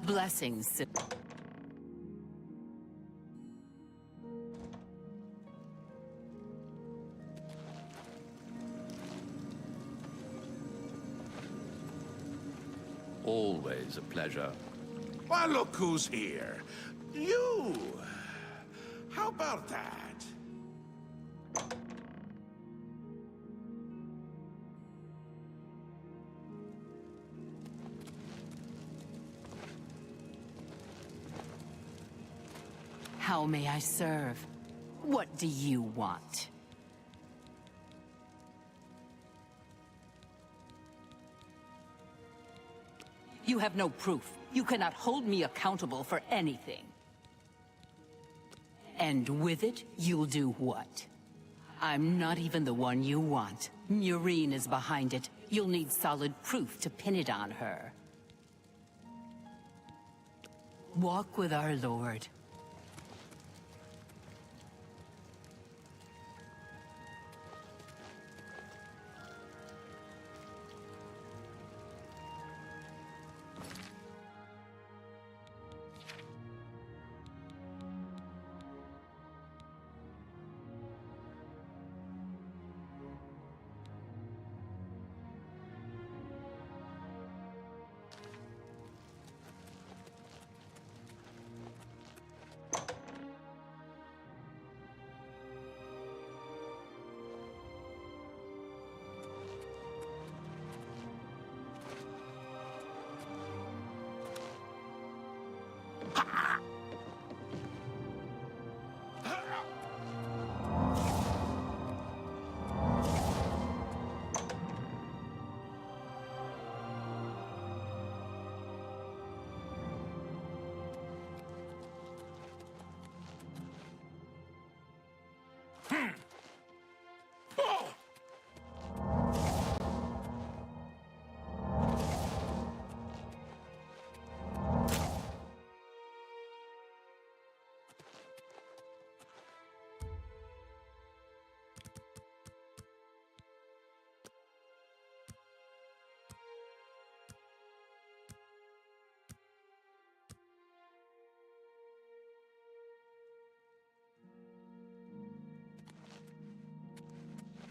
Blessings. Always a pleasure. Why, look who's here. You! How about that? How may I serve? What do you want? You have no proof. You cannot hold me accountable for anything. And with it, you'll do what? I'm not even the one you want. Murine is behind it. You'll need solid proof to pin it on her. Walk with our Lord.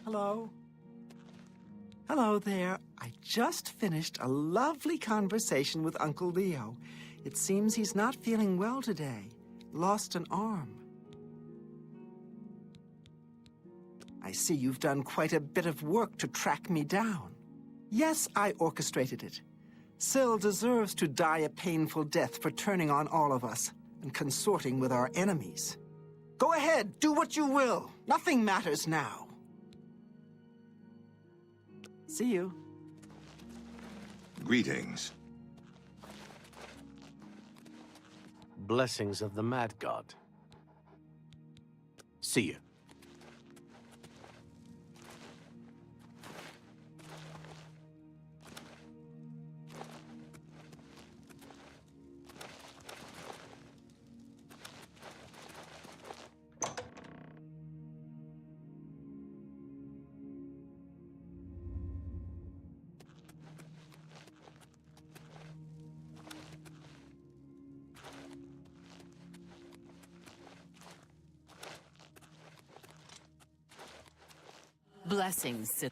Hello? Hello there. I just finished a lovely conversation with Uncle Leo. It seems he's not feeling well today. Lost an arm. I see you've done quite a bit of work to track me down. Yes, I orchestrated it. Syl deserves to die a painful death for turning on all of us and consorting with our enemies. Go ahead, do what you will. Nothing matters now. See you. Greetings. Blessings of the Mad God. See you. Blessings.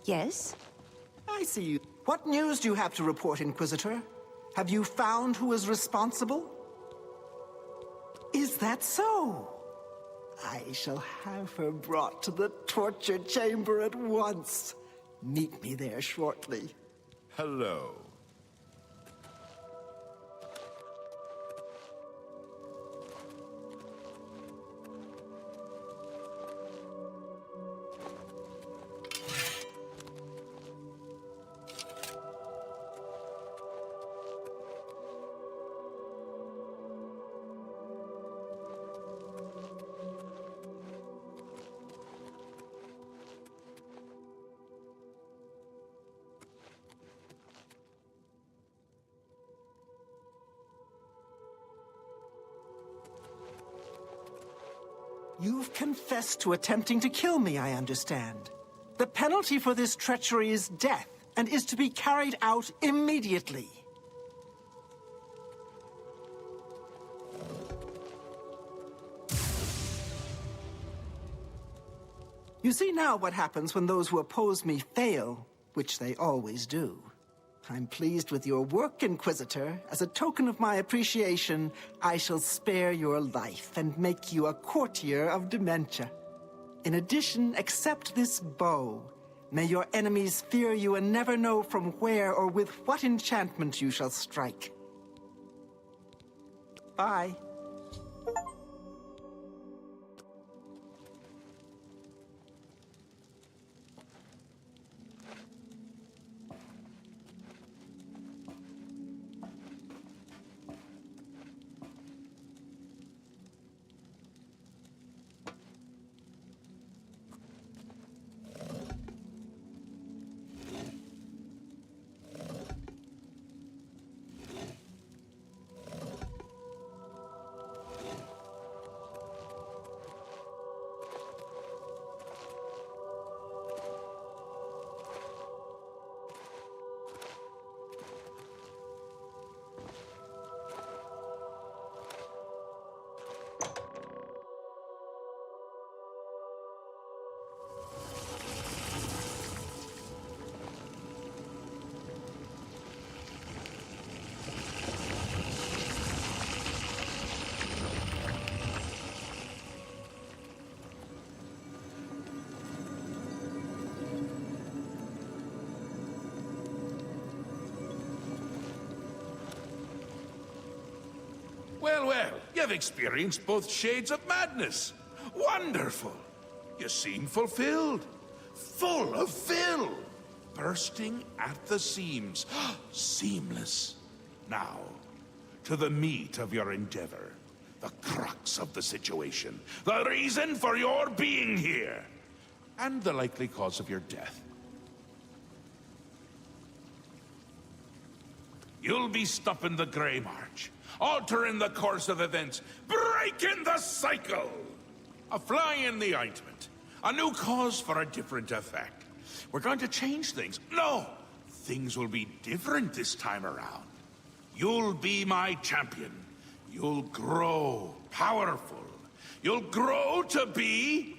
Yes? I see you. What news do you have to report, Inquisitor? Have you found who is responsible? Is that so? I shall have her brought to the torture chamber at once. Meet me there shortly. Hello. You've confessed to attempting to kill me, I understand. The penalty for this treachery is death, and is to be carried out immediately. You see now what happens when those who oppose me fail, which they always do. I'm pleased with your work, Inquisitor. As a token of my appreciation, I shall spare your life and make you a courtier of dementia. In addition, accept this bow. May your enemies fear you and never know from where or with what enchantment you shall strike. Bye. Well, you've experienced both shades of madness. Wonderful. You seem fulfilled. Full of fill. Bursting at the seams. Seamless. Now, to the meat of your endeavor. The crux of the situation. The reason for your being here. And the likely cause of your death. You'll be stopping the Grey March. Altering the course of events, breaking the cycle! A fly in the ointment, a new cause for a different effect. We're going to change things. No! Things will be different this time around. You'll be my champion. You'll grow powerful. You'll grow to be...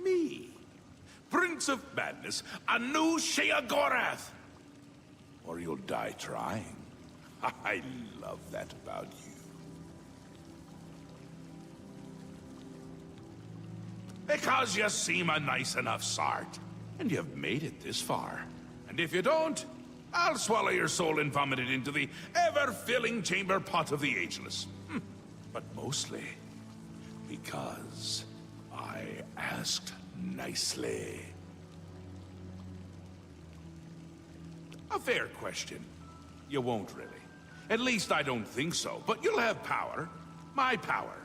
me. Prince of Madness, a new Sheogorath. Or you'll die trying. I love that about you. Because you seem a nice enough sort. And you've made it this far. And if you don't, I'll swallow your soul and vomit it into the ever-filling chamber pot of the Ageless. But mostly because I asked nicely. A fair question. You won't really. At least I don't think so, but you'll have power. My power.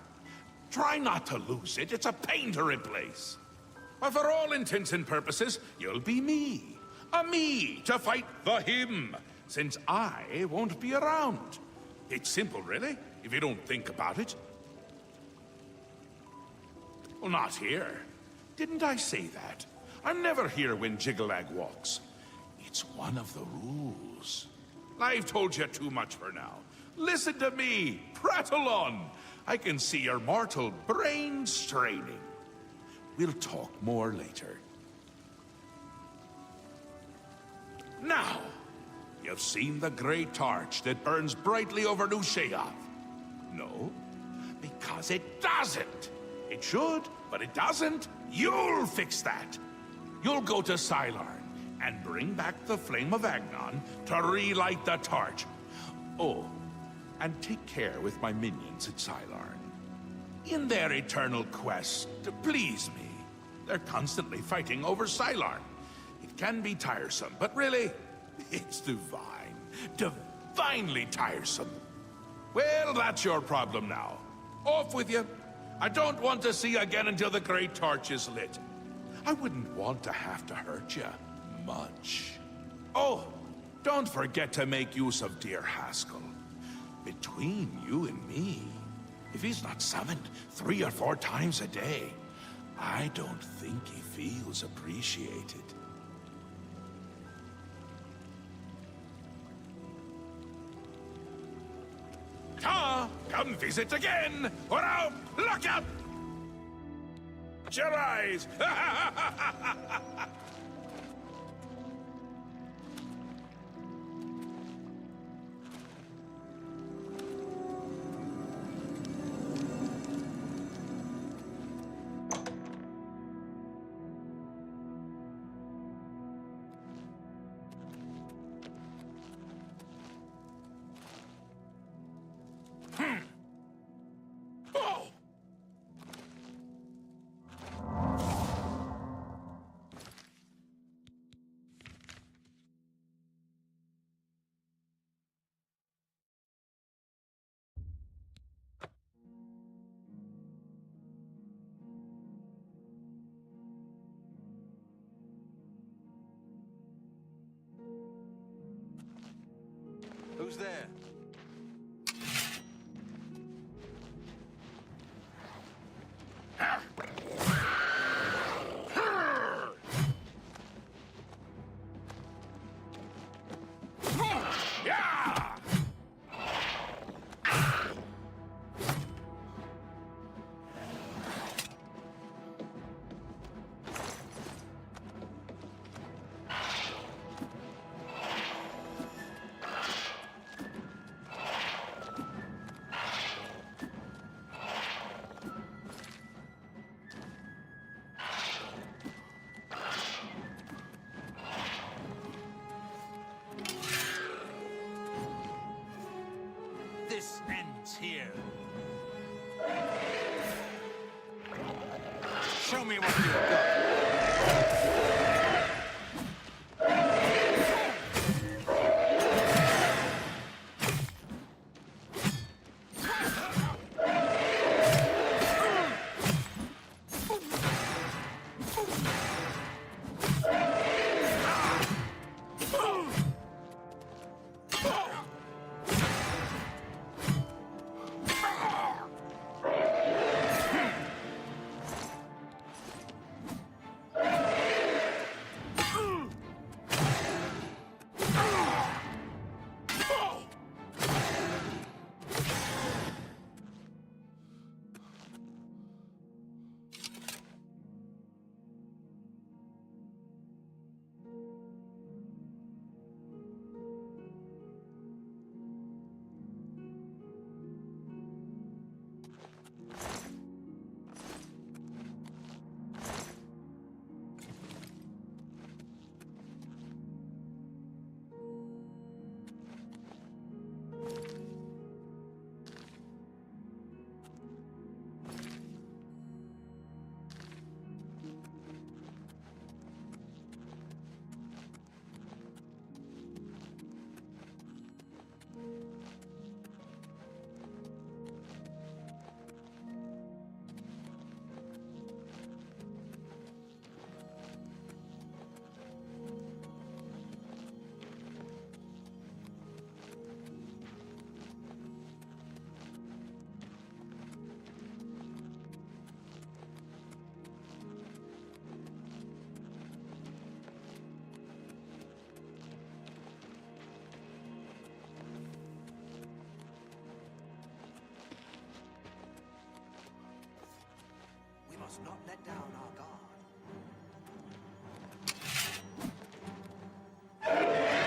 Try not to lose it, it's a pain to replace. But for all intents and purposes, you'll be me. A me to fight the him, since I won't be around. It's simple, really, if you don't think about it. Well, not here. Didn't I say that? I'm never here when Jiggalag walks. It's one of the rules. I've told you too much for now. Listen to me. Prattle on. I can see your mortal brain straining. We'll talk more later. Now, you've seen the great torch that burns brightly over New Sheoth. No, because it doesn't. It should, but it doesn't. You'll fix that. You'll go to Sylarn and bring back the Flame of Agnon to relight the torch. Oh, and take care with my minions at Sylarn. In their eternal quest to please me, they're constantly fighting over Sylarn. It can be tiresome, but really, it's divine. Divinely tiresome. Well, that's your problem now. Off with you. I don't want to see you again until the great torch is lit. I wouldn't want to have to hurt you much. Oh, don't forget to make use of dear Haskell. Between you and me, if he's not summoned 3 or 4 times a day, I don't think he feels appreciated. Come visit again, or I'll lock up your eyes. Who's there? This ends here. Show me what you've got. Must not let down our guard.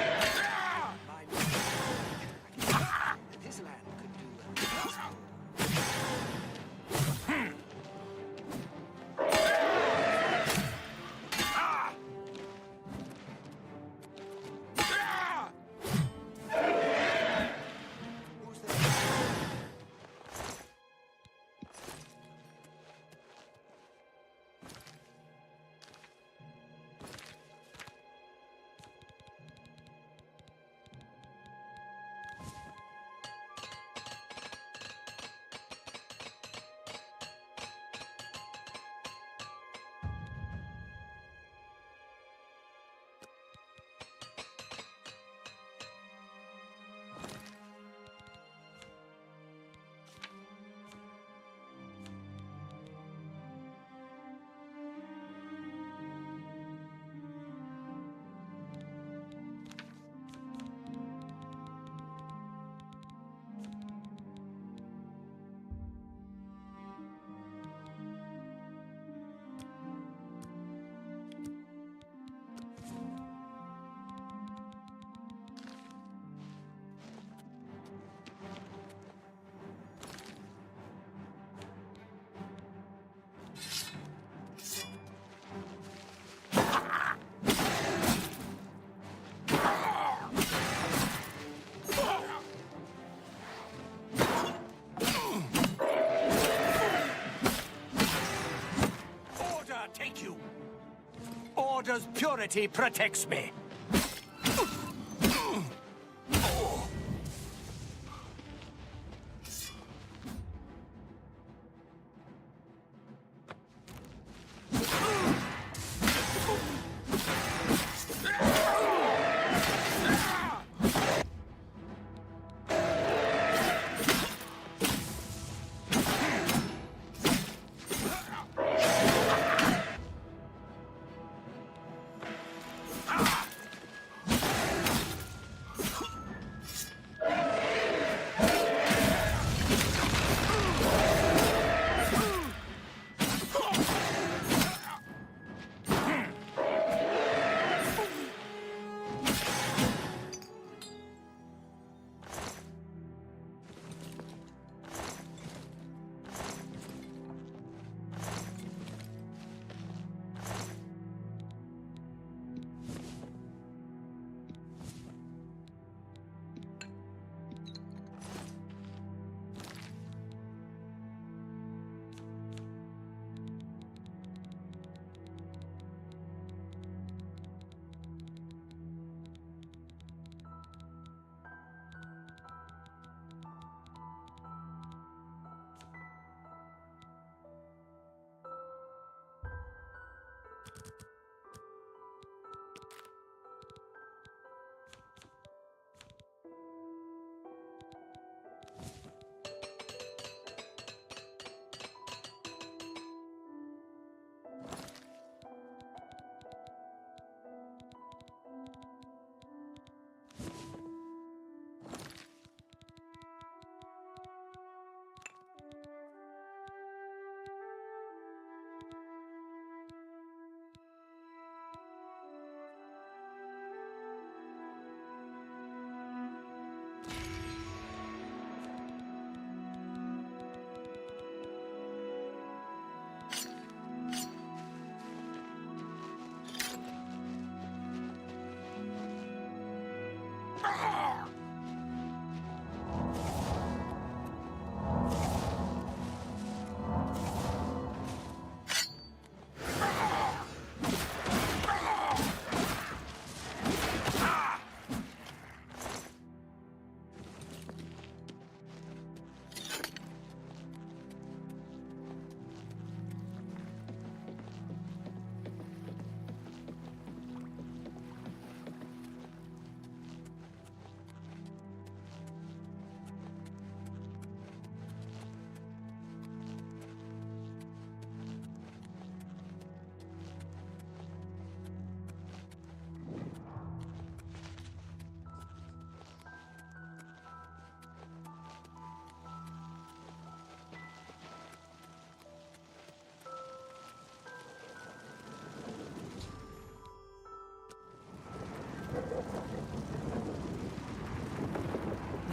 Order's purity protects me.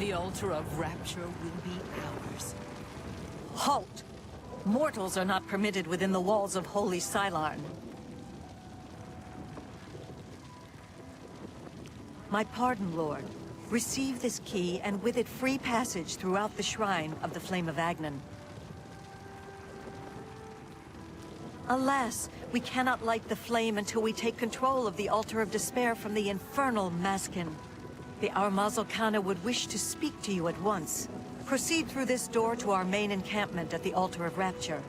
The altar of rapture will be ours. Halt! Mortals are not permitted within the walls of Holy Silarn. My pardon, Lord. Receive this key, and with it free passage throughout the shrine of the Flame of Agnan. Alas, we cannot light the flame until we take control of the Altar of Despair from the infernal Maskin. The Armazal would wish to speak to you at once. Proceed through this door to our main encampment at the Altar of Rapture.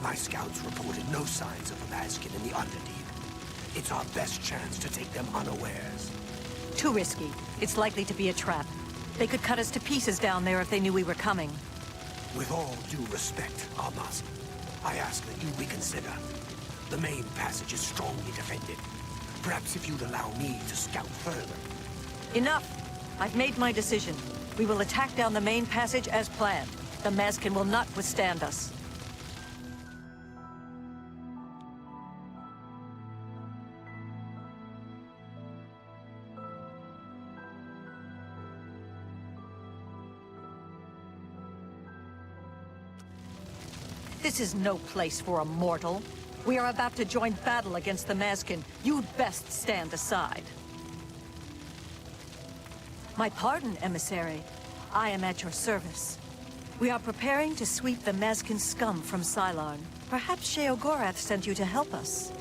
My scouts reported no signs of a Maskin in the Underdeep. It's our best chance to take them unawares. Too risky. It's likely to be a trap. They could cut us to pieces down there if they knew we were coming. With all due respect, Armaz, I ask that you reconsider. The main passage is strongly defended. Perhaps if you'd allow me to scout further. Enough! I've made my decision. We will attack down the main passage as planned. The Maskin will not withstand us. This is no place for a mortal. We are about to join battle against the Maskin. You'd best stand aside. My pardon, emissary. I am at your service. We are preparing to sweep the Mazkin scum from Cylon. Perhaps Sheogorath sent you to help us.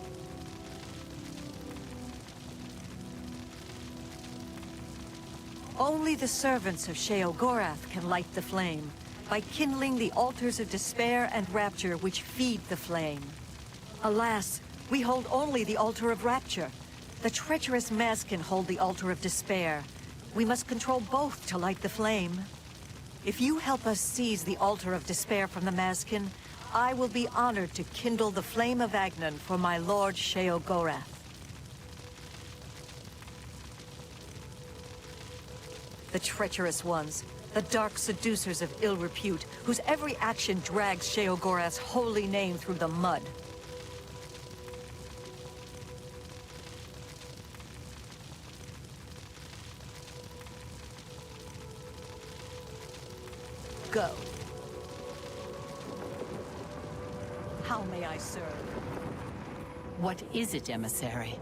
Only the servants of Sheogorath can light the flame, by kindling the altars of despair and rapture which feed the flame. Alas, we hold only the altar of rapture. The treacherous Mazkin hold the altar of despair. We must control both to light the flame. If you help us seize the altar of despair from the Mazkin, I will be honored to kindle the flame of Agnon for my lord Sheogorath. The treacherous ones, the dark seducers of ill repute, whose every action drags Sheogorath's holy name through the mud. Go. How may I serve? What is it, emissary?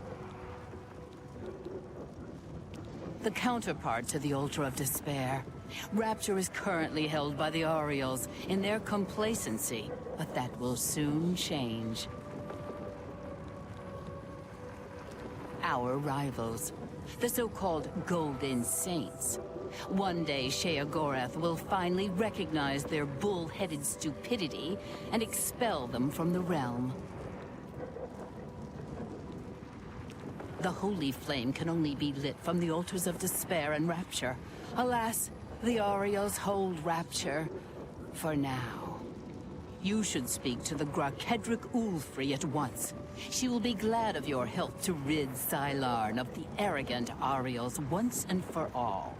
The counterpart to the Altar of Despair. Rapture is currently held by the Orioles in their complacency, but that will soon change. Our rivals, the so-called Golden Saints. One day, Sheogorath will finally recognize their bull-headed stupidity and expel them from the realm. The holy flame can only be lit from the altars of despair and rapture. Alas, the Orioles hold rapture for now. You should speak to the Grakedric Ulfri at once. She will be glad of your help to rid Cylon of the arrogant Orioles once and for all.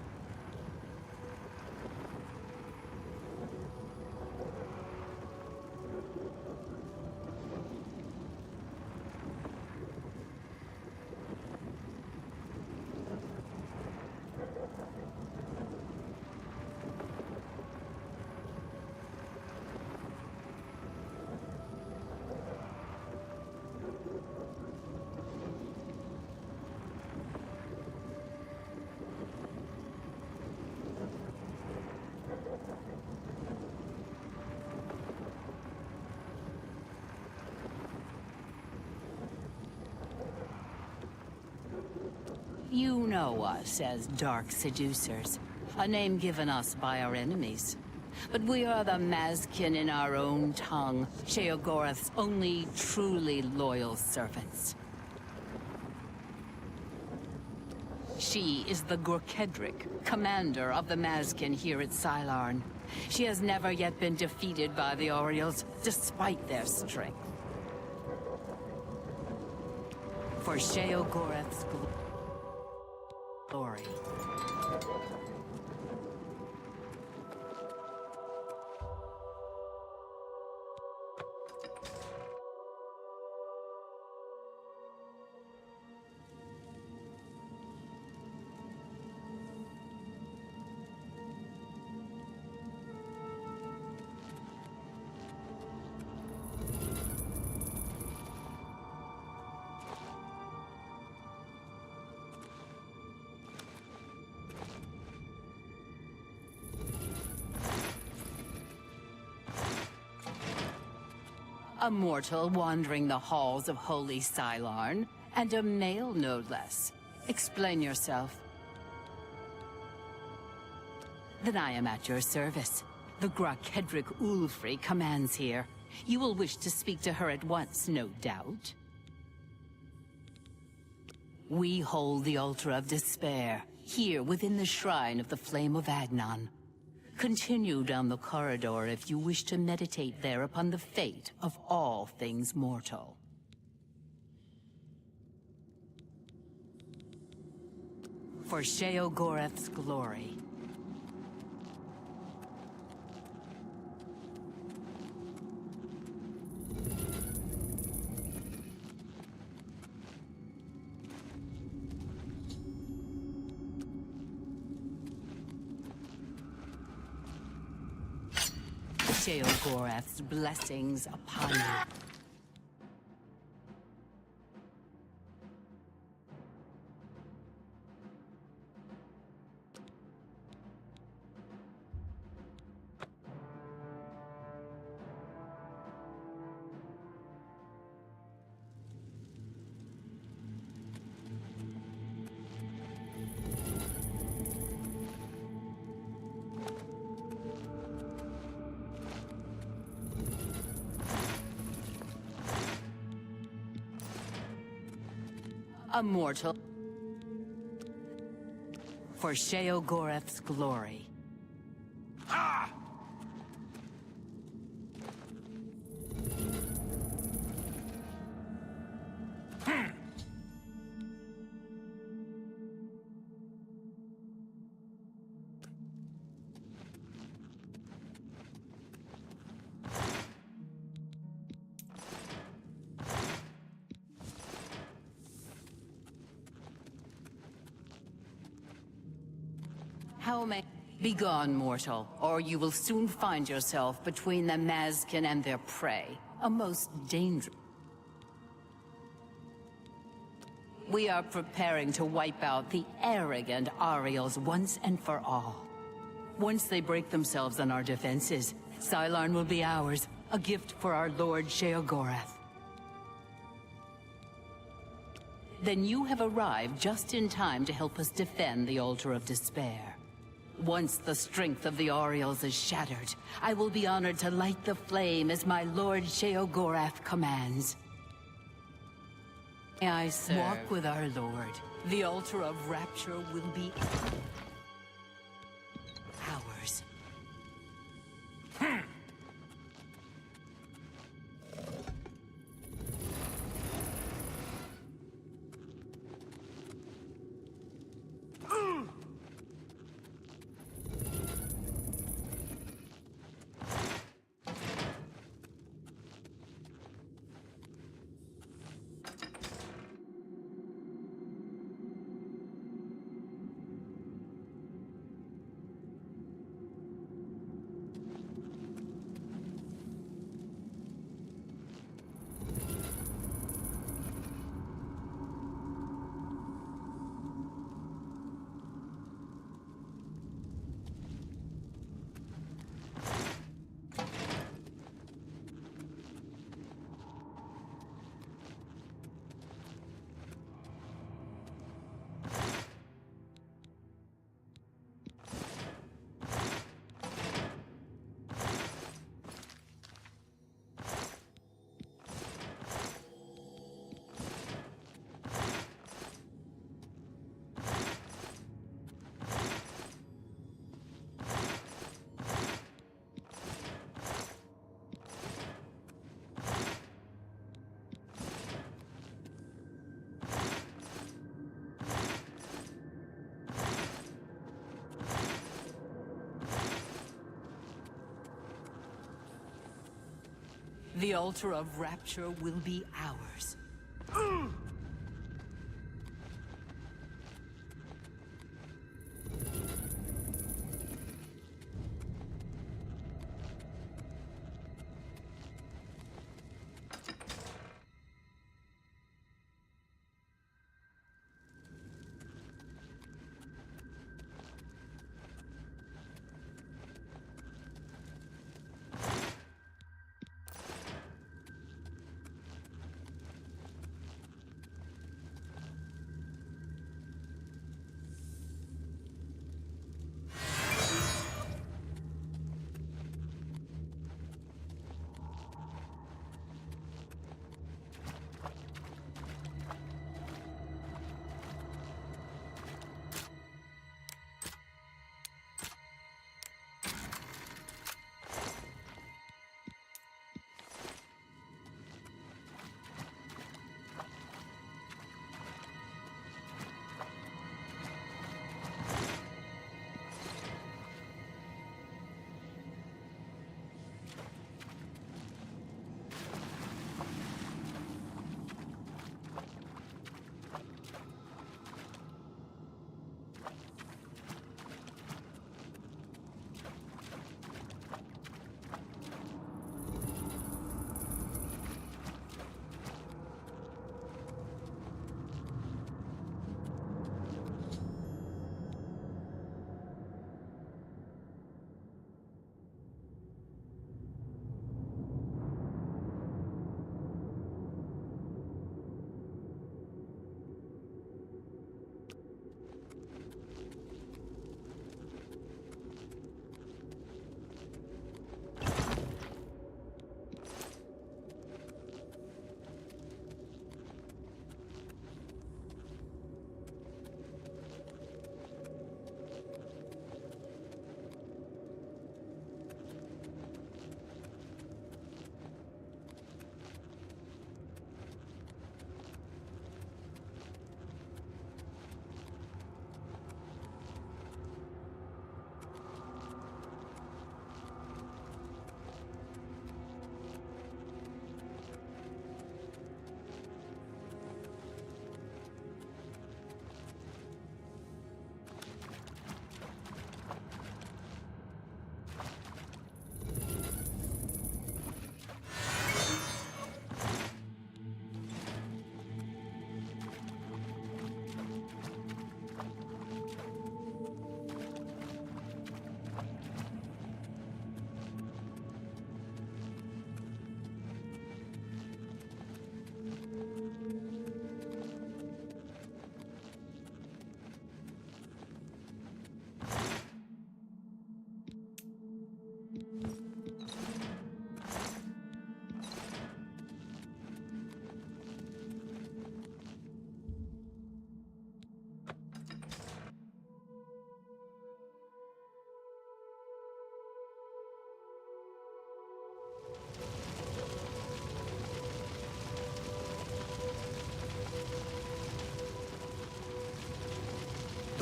You know us as Dark Seducers, a name given us by our enemies. But we are the Mazkin in our own tongue, Sheogorath's only truly loyal servants. She is the Gorkedric, commander of the Mazkin here at Cylon. She has never yet been defeated by the Orioles, despite their strength. For Sheogorath's glory. A mortal wandering the halls of Holy Cylon, and a male no less. Explain yourself. Then I am at your service. The Grakedric Ulfri commands here. You will wish to speak to her at once, no doubt. We hold the Altar of Despair, here within the Shrine of the Flame of Agnon. Continue down the corridor if you wish to meditate there upon the fate of all things mortal. For Sheogorath's glory. Sheogorath's blessings upon you. A mortal. For Sheogorath's glory. Ha! How may... Begone, mortal, or you will soon find yourself between the Mazkin and their prey. A most dangerous... We are preparing to wipe out the arrogant Ariels once and for all. Once they break themselves on our defenses, Sylarn will be ours, a gift for our Lord Sheogorath. Then you have arrived just in time to help us defend the Altar of Despair. Once the strength of the Ariels is shattered, I will be honored to light the flame as my Lord Sheogorath commands. May I serve? Walk with our Lord. The Altar of Rapture will be ours. The Altar of Rapture will be ours. The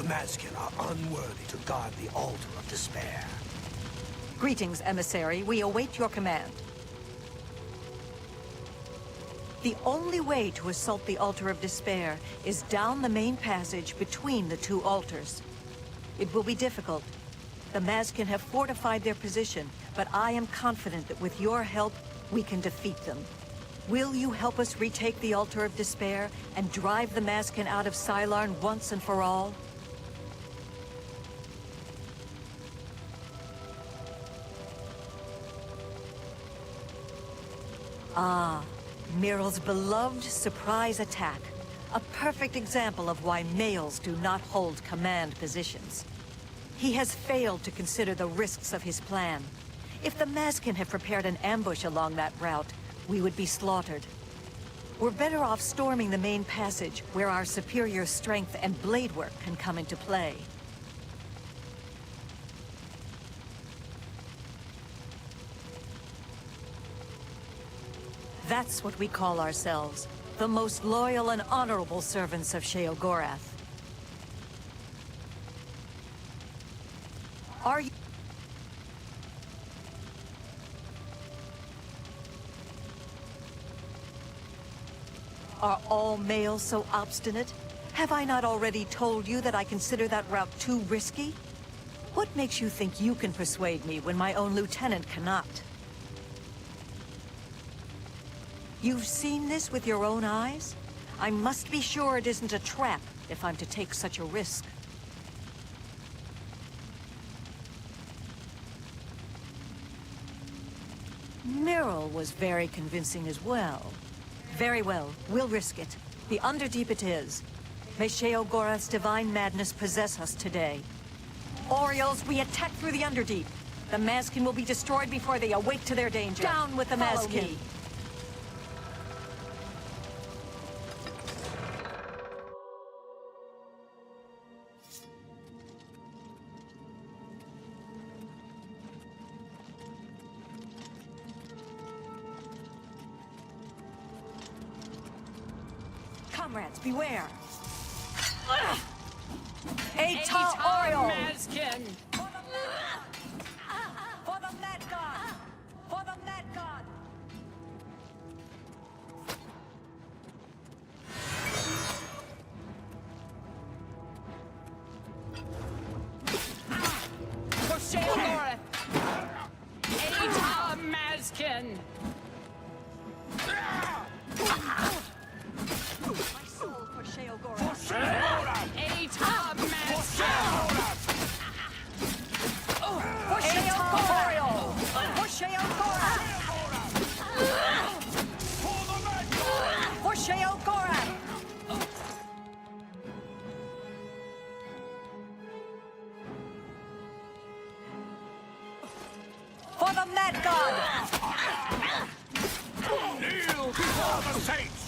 Maskin are unworthy to guard the Altar of Despair. Greetings, emissary. We await your command. The only way to assault the Altar of Despair is down the main passage between the two altars. It will be difficult. The Maskin have fortified their position, but I am confident that with your help, we can defeat them. Will you help us retake the Altar of Despair and drive the Maskin out of Sylarn once and for all? Ah, Miral's beloved surprise attack. A perfect example of why males do not hold command positions. He has failed to consider the risks of his plan. If the Maskin had prepared an ambush along that route, we would be slaughtered. We're better off storming the main passage, where our superior strength and blade work can come into play. That's what we call ourselves, the most loyal and honorable servants of Sheogorath. Are you... Are all males so obstinate? Have I not already told you that I consider that route too risky? What makes you think you can persuade me when my own lieutenant cannot? You've seen this with your own eyes? I must be sure it isn't a trap if I'm to take such a risk. Miral was very convincing as well. Very well, we'll risk it. The Underdeep it is. May Sheogorath's divine madness possess us today. Orioles, we attack through the Underdeep. The Maskin will be destroyed before they awake to their danger. Down with the Maskin! Comrades, beware! Aita Oriole! Maskin! For the Mad God! For the Mad God! For Sheogorath! Aita Maskin! My soul for Sheogorath! Aita Maskin! For Sheogorath! For Sheogorath! For Sheogorath! For the Mad God! Kneel before the saints!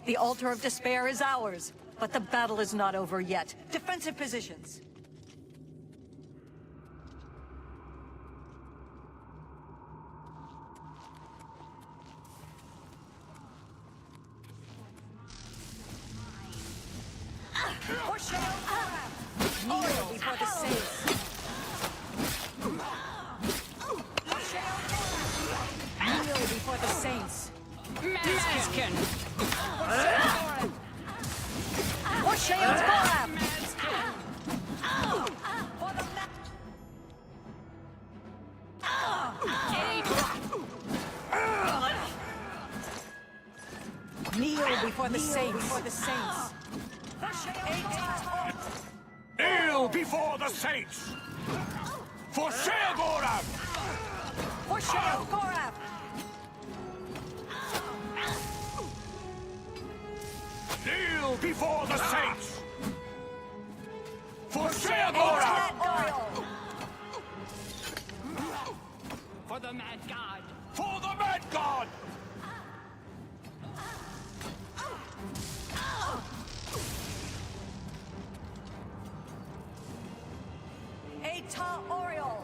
The Altar of Despair is ours, but the battle is not over yet. Defensive positions. For Sheogorath! Kneel before the saints. before the saints. Before the saints. Kneel before the saints! For Sheogorath! For Sheogorath! Kneel before the saints! For Sheogorath! For the Mad God! For the Mad God! Eta Oriol!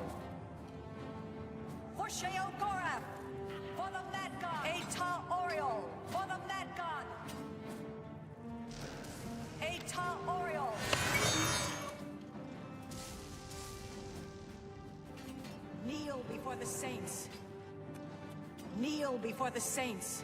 For Sheogorath! For the Mad God! Eta Oriol! For the Mad God! Eta Oriol! Kneel before the saints! Kneel before the saints!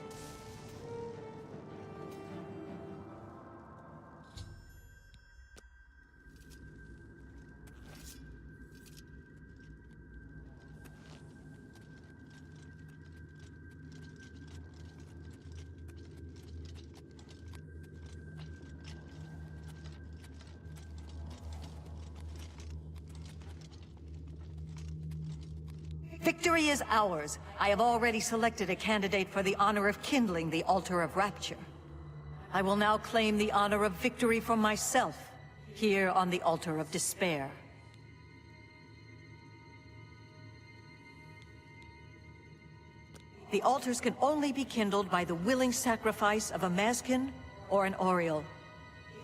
Victory is ours. I have already selected a candidate for the honor of kindling the Altar of Rapture. I will now claim the honor of victory for myself, here on the Altar of Despair. The altars can only be kindled by the willing sacrifice of a Mazkin or an Oriole.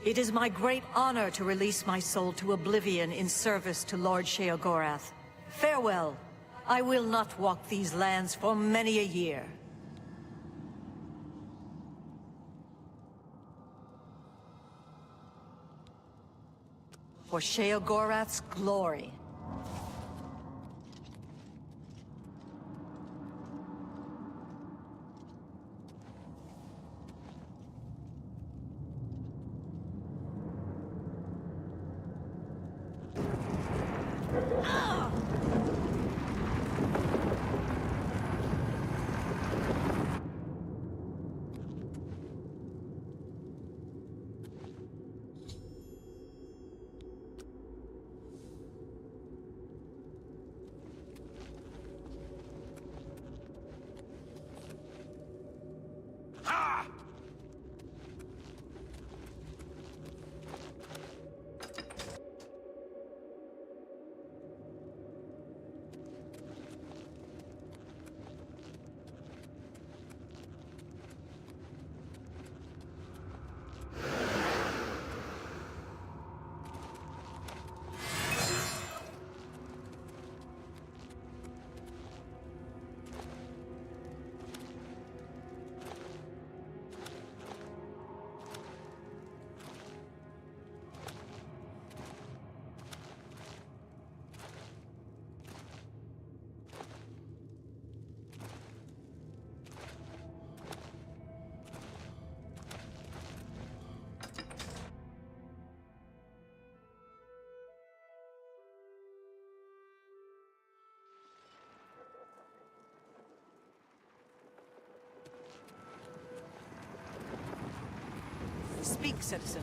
It is my great honor to release my soul to oblivion in service to Lord Sheogorath. Farewell. I will not walk these lands for many a year. For Sheogorath's glory. Speak, citizen.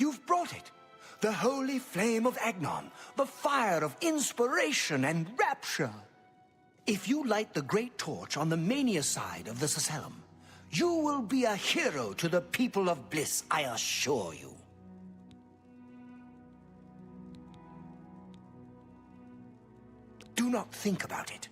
You've brought it. The holy flame of Agnon, the fire of inspiration and rapture. If you light the great torch on the mania side of the Sacellum, you will be a hero to the people of Bliss, I assure you. Do not think about it.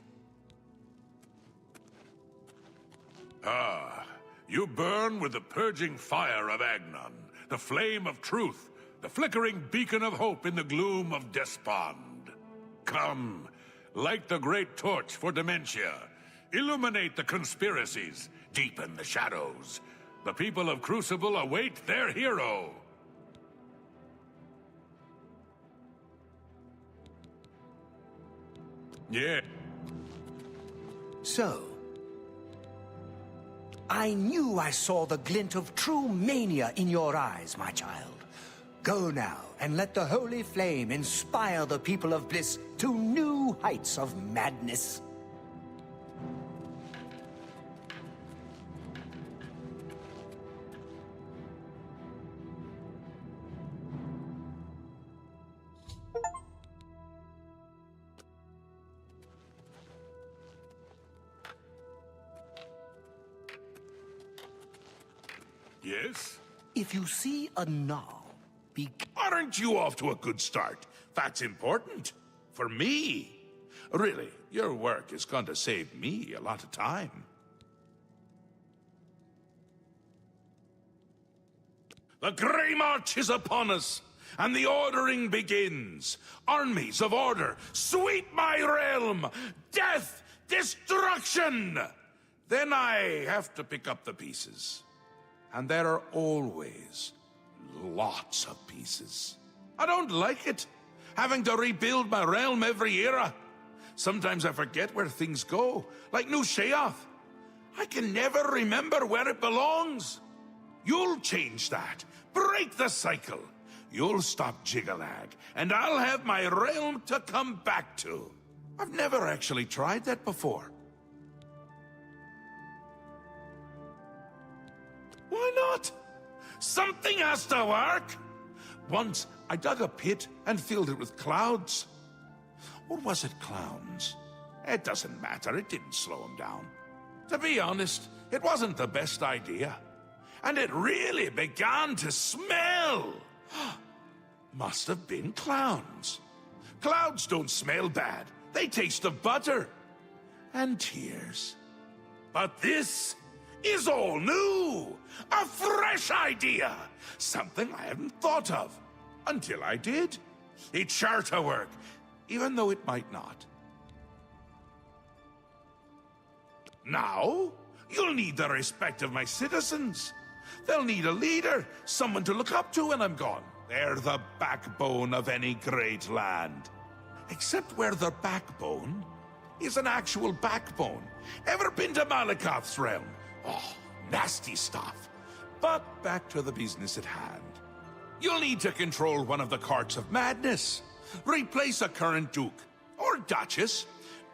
Ah, you burn with the purging fire of Agnon, the flame of truth, the flickering beacon of hope in the gloom of despond. Come, light the great torch for dementia. Illuminate the conspiracies, deepen the shadows. The people of Crucible await their hero. Yeah. So, I knew I saw the glint of true mania in your eyes, my child. Go now, and let the holy flame inspire the people of Bliss to new heights of madness. Yes? If you see a gnaw, Aren't you off to a good start? That's important. For me. Really, your work is going to save me a lot of time. The Grey March is upon us, and the ordering begins. Armies of order, sweep my realm! Death! Destruction! Then I have to pick up the pieces. And there are always lots of pieces. I don't like it, having to rebuild my realm every era. Sometimes I forget where things go, like New Sheoth. I can never remember where it belongs. You'll change that. Break the cycle. You'll stop Jiggalag, and I'll have my realm to come back to. I've never actually tried that before. Why not? Something has to work. Once, I dug a pit and filled it with clouds. Or was it clowns? It doesn't matter, it didn't slow them down. To be honest, it wasn't the best idea. And it really began to smell. Must have been clowns. Clouds don't smell bad. They taste of butter. And tears. But this is all new. A fresh idea. Something I hadn't thought of. Until I did. It's sure to work, even though it might not. Now, you'll need the respect of my citizens. They'll need a leader, someone to look up to when I'm gone. They're the backbone of any great land. Except where the backbone is an actual backbone. Ever been to Malakoth's realm? Oh, nasty stuff. But back to the business at hand. You'll need to control one of the Courts of Madness. Replace a current duke, or duchess,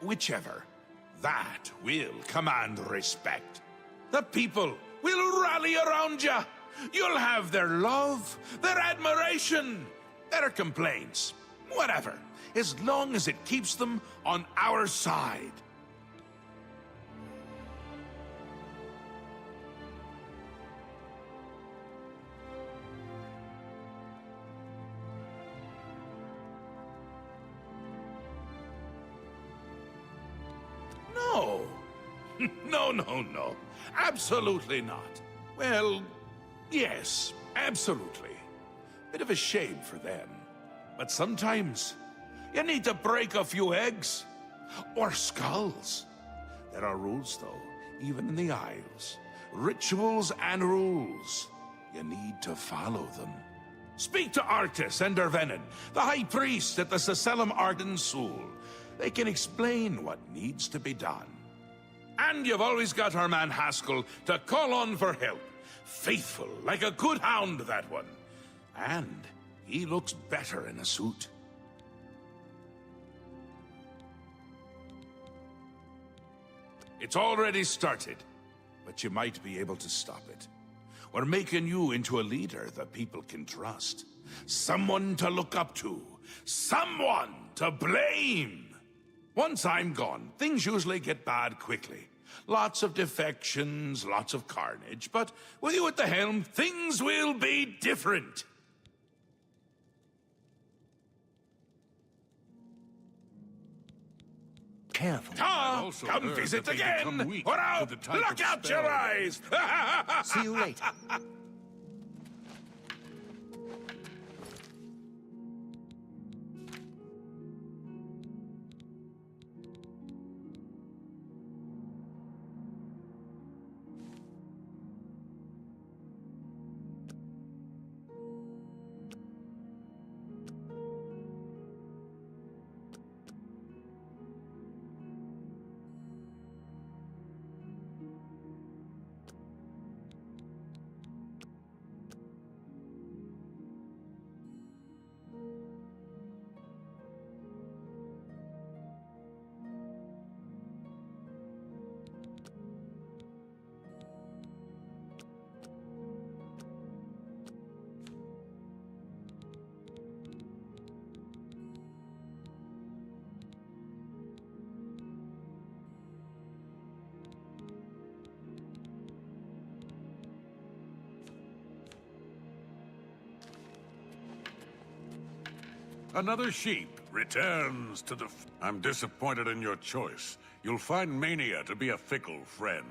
whichever. That will command respect. The people will rally around you. You'll have their love, their admiration, their complaints, whatever, as long as it keeps them on our side. No. No. Absolutely not. Well, yes, absolutely. Bit of a shame for them. But sometimes, you need to break a few eggs. Or skulls. There are rules, though, even in the Isles. Rituals and rules. You need to follow them. Speak to Artis and Dervenin, the High Priest at the Sacellum Arden Sul. They can explain what needs to be done. And you've always got our man Haskell to call on for help. Faithful, like a good hound, that one. And he looks better in a suit. It's already started, but you might be able to stop it. We're making you into a leader the people can trust. Someone to look up to. Someone to blame. Once I'm gone, things usually get bad quickly. Lots of defections, lots of carnage, but with you at the helm, things will be different. Careful. Ah, come visit again, or I'll pluck out your eyes! See you later. Another sheep returns to the... I'm disappointed in your choice. You'll find mania to be a fickle friend.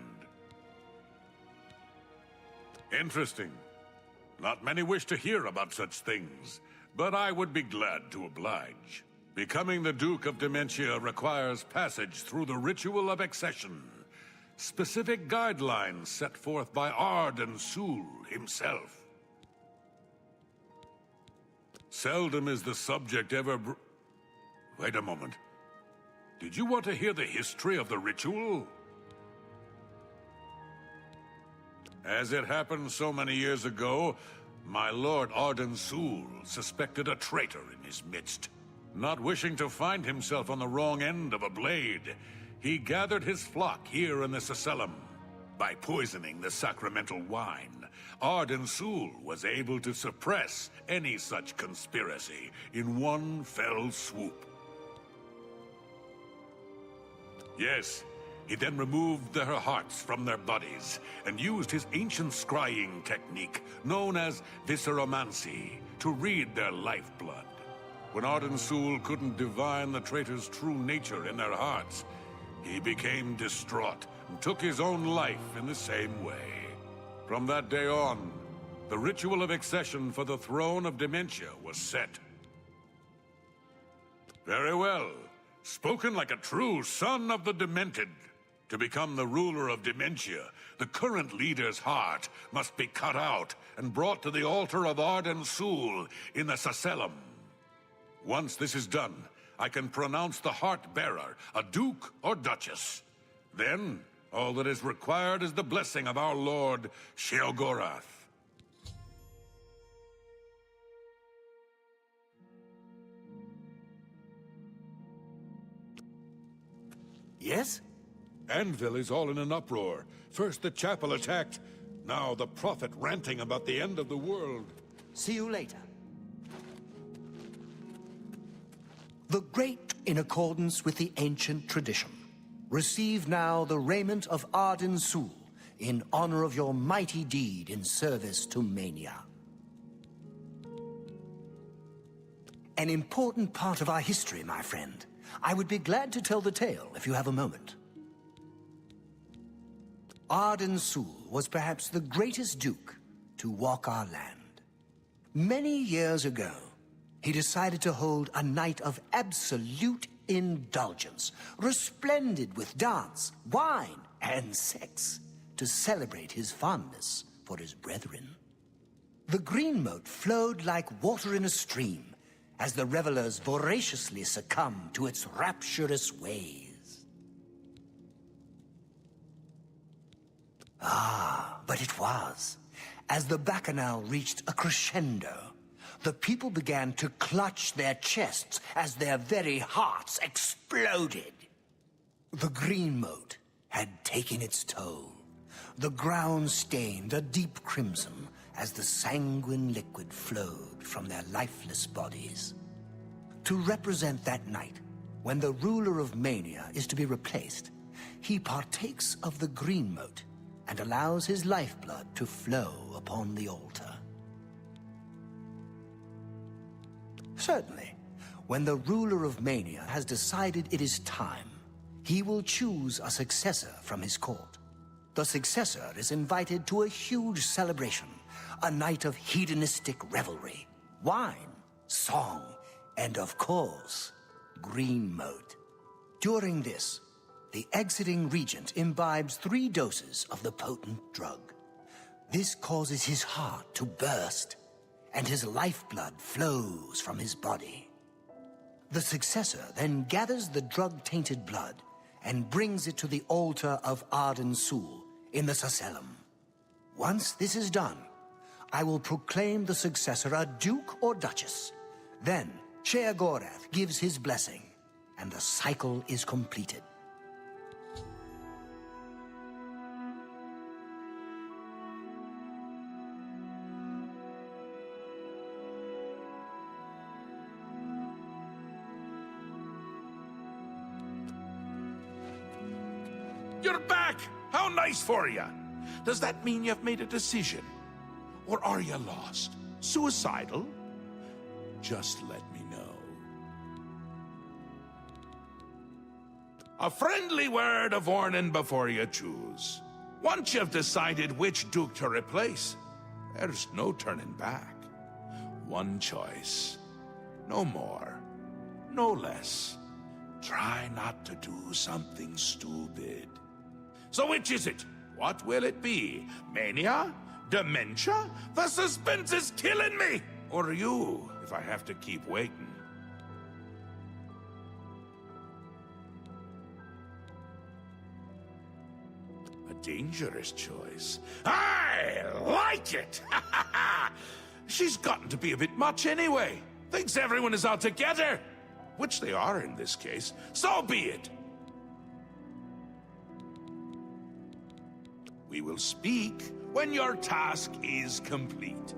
Interesting. Not many wish to hear about such things, but I would be glad to oblige. Becoming the Duke of Dementia requires passage through the ritual of accession. Specific guidelines set forth by Arden Sul himself. Seldom is the subject ever Wait a moment. Did you want to hear the history of the ritual? As it happened so many years ago, my lord Arden Sul suspected a traitor in his midst. Not wishing to find himself on the wrong end of a blade, he gathered his flock here in the Sacellum. By poisoning the sacramental wine, Arden Sul was able to suppress any such conspiracy in one fell swoop. Yes, he then removed their hearts from their bodies and used his ancient scrying technique known as visceromancy to read their lifeblood. When Arden Sul couldn't divine the traitor's true nature in their hearts, he became distraught and took his own life in the same way. From that day on, the ritual of accession for the throne of Dementia was set. Very well. Spoken like a true son of the Demented. To become the ruler of Dementia, the current leader's heart must be cut out and brought to the altar of Arden Sul in the Sacellum. Once this is done, I can pronounce the heart-bearer a duke or duchess. Then, all that is required is the blessing of our lord, Sheogorath. Yes? Anvil is all in an uproar. First the chapel attacked, now the prophet ranting about the end of the world. See you later. The great, in accordance with the ancient tradition, receive now the raiment of Arden Sul in honor of your mighty deed in service to Mania. An important part of our history, my friend. I would be glad to tell the tale if you have a moment. Arden Sul was perhaps the greatest duke to walk our land. Many years ago, he decided to hold a night of absolute indulgence, resplendent with dance, wine, and sex, to celebrate his fondness for his brethren. The green moat flowed like water in a stream, as the revelers voraciously succumbed to its rapturous ways. Ah, but it was, as the bacchanal reached a crescendo, the people began to clutch their chests as their very hearts exploded. The green moat had taken its toll. The ground stained a deep crimson as the sanguine liquid flowed from their lifeless bodies. To represent that night, when the ruler of Mania is to be replaced, he partakes of the green mote and allows his lifeblood to flow upon the altar. Certainly, when the ruler of Mania has decided it is time, he will choose a successor from his court. The successor is invited to a huge celebration, a night of hedonistic revelry, wine, song, and of course, green mote. During this, the exiting regent imbibes 3 doses of the potent drug. This causes his heart to burst, and his lifeblood flows from his body. The successor then gathers the drug-tainted blood and brings it to the altar of Arden Sul in the Sacellum. Once this is done, I will proclaim the successor a duke or duchess. Then, Sheogorath gives his blessing, and the cycle is completed. You're back! How nice for you! Does that mean you've made a decision? Or are you lost? Suicidal? Just let me know. A friendly word of warning before you choose. Once you've decided which duke to replace, there's no turning back. One choice. No more. No less. Try not to do something stupid. So which is it? What will it be? Mania? Dementia? The suspense is killing me! Or you, if I have to keep waiting. A dangerous choice. I like it! She's gotten to be a bit much anyway. Thinks everyone is out together. Which they are in this case. So be it. We will speak when your task is complete.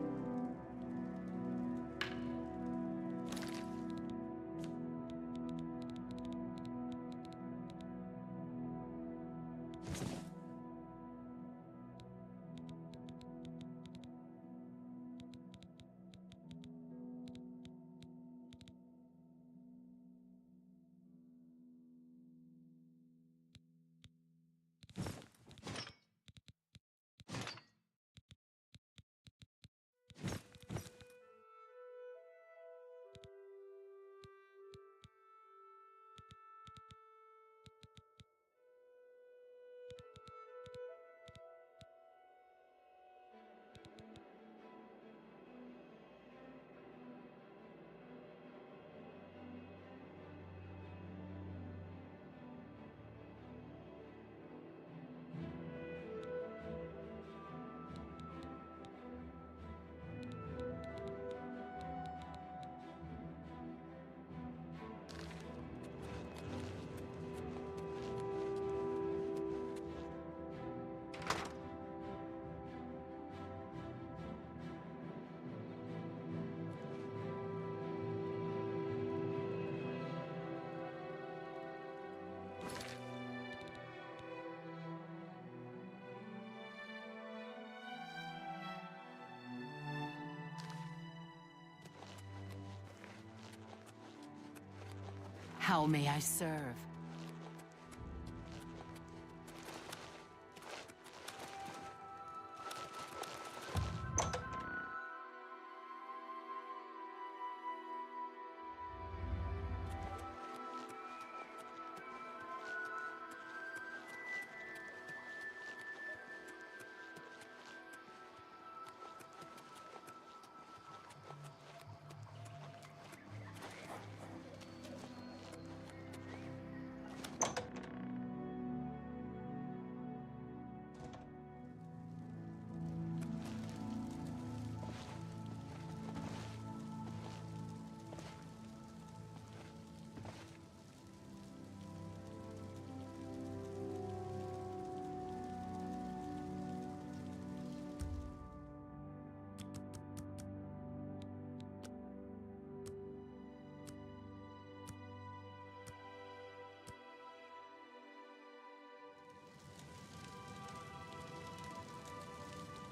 How may I serve?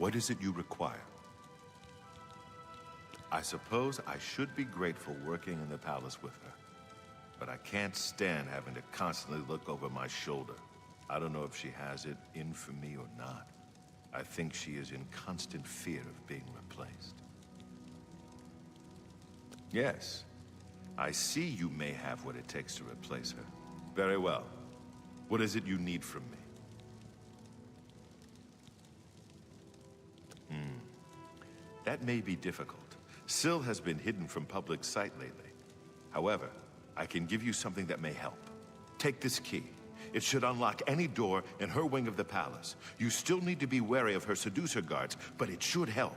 What is it you require? I suppose I should be grateful working in the palace with her. But I can't stand having to constantly look over my shoulder. I don't know if she has it in for me or not. I think she is in constant fear of being replaced. Yes, I see you may have what it takes to replace her. Very well. What is it you need from me? That may be difficult. Syl has been hidden from public sight lately. However, I can give you something that may help. Take this key. It should unlock any door in her wing of the palace. You still need to be wary of her seducer guards, but it should help.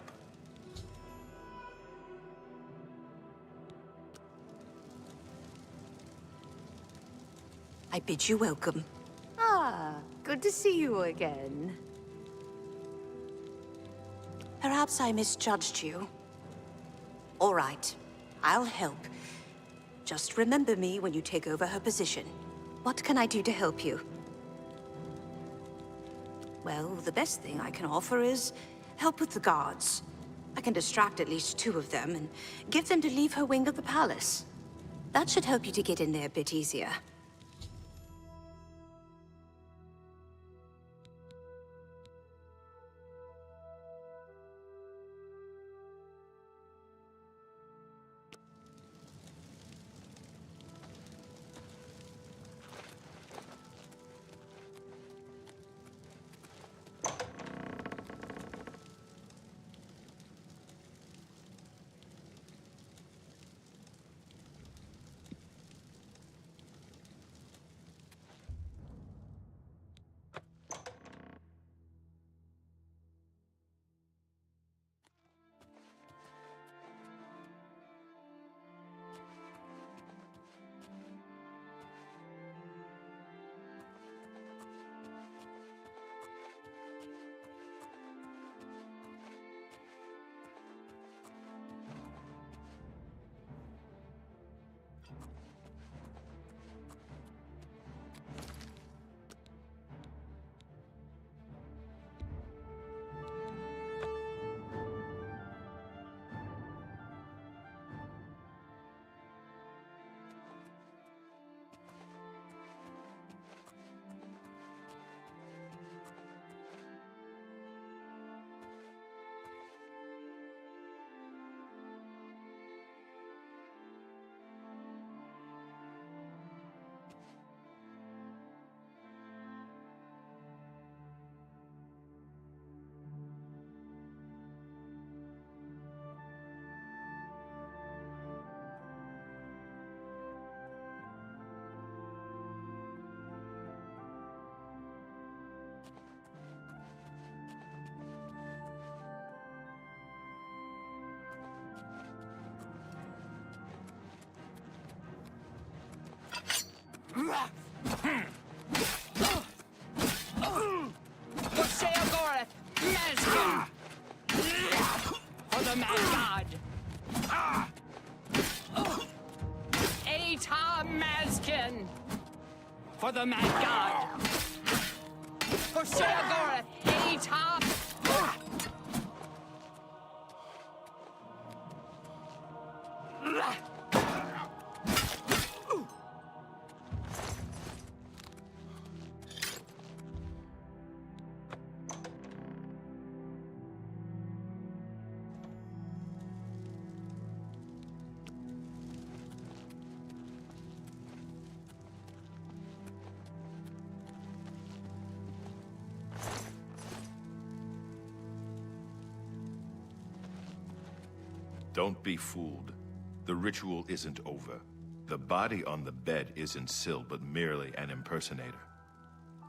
I bid you welcome. Ah, good to see you again. Perhaps I misjudged you. All right, I'll help. Just remember me when you take over her position. What can I do to help you? Well, the best thing I can offer is help with the guards. I can distract at least 2 of them and get them to leave her wing of the palace. That should help you to get in there a bit easier. For the Mad God! Eta Mazkin! For the Mad God! For Sheogorath! Eta! Don't be fooled. The ritual isn't over. The body on the bed isn't Syl, but merely an impersonator.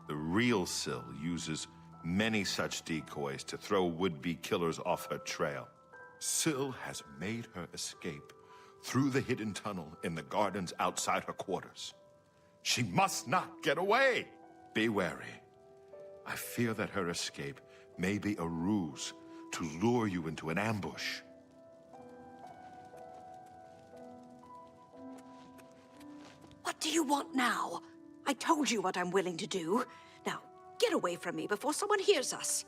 The real Syl uses many such decoys to throw would-be killers off her trail. Syl has made her escape through the hidden tunnel in the gardens outside her quarters. She must not get away! Be wary. I fear that her escape may be a ruse to lure you into an ambush. What do you want now? I told you what I'm willing to do. Now, get away from me before someone hears us.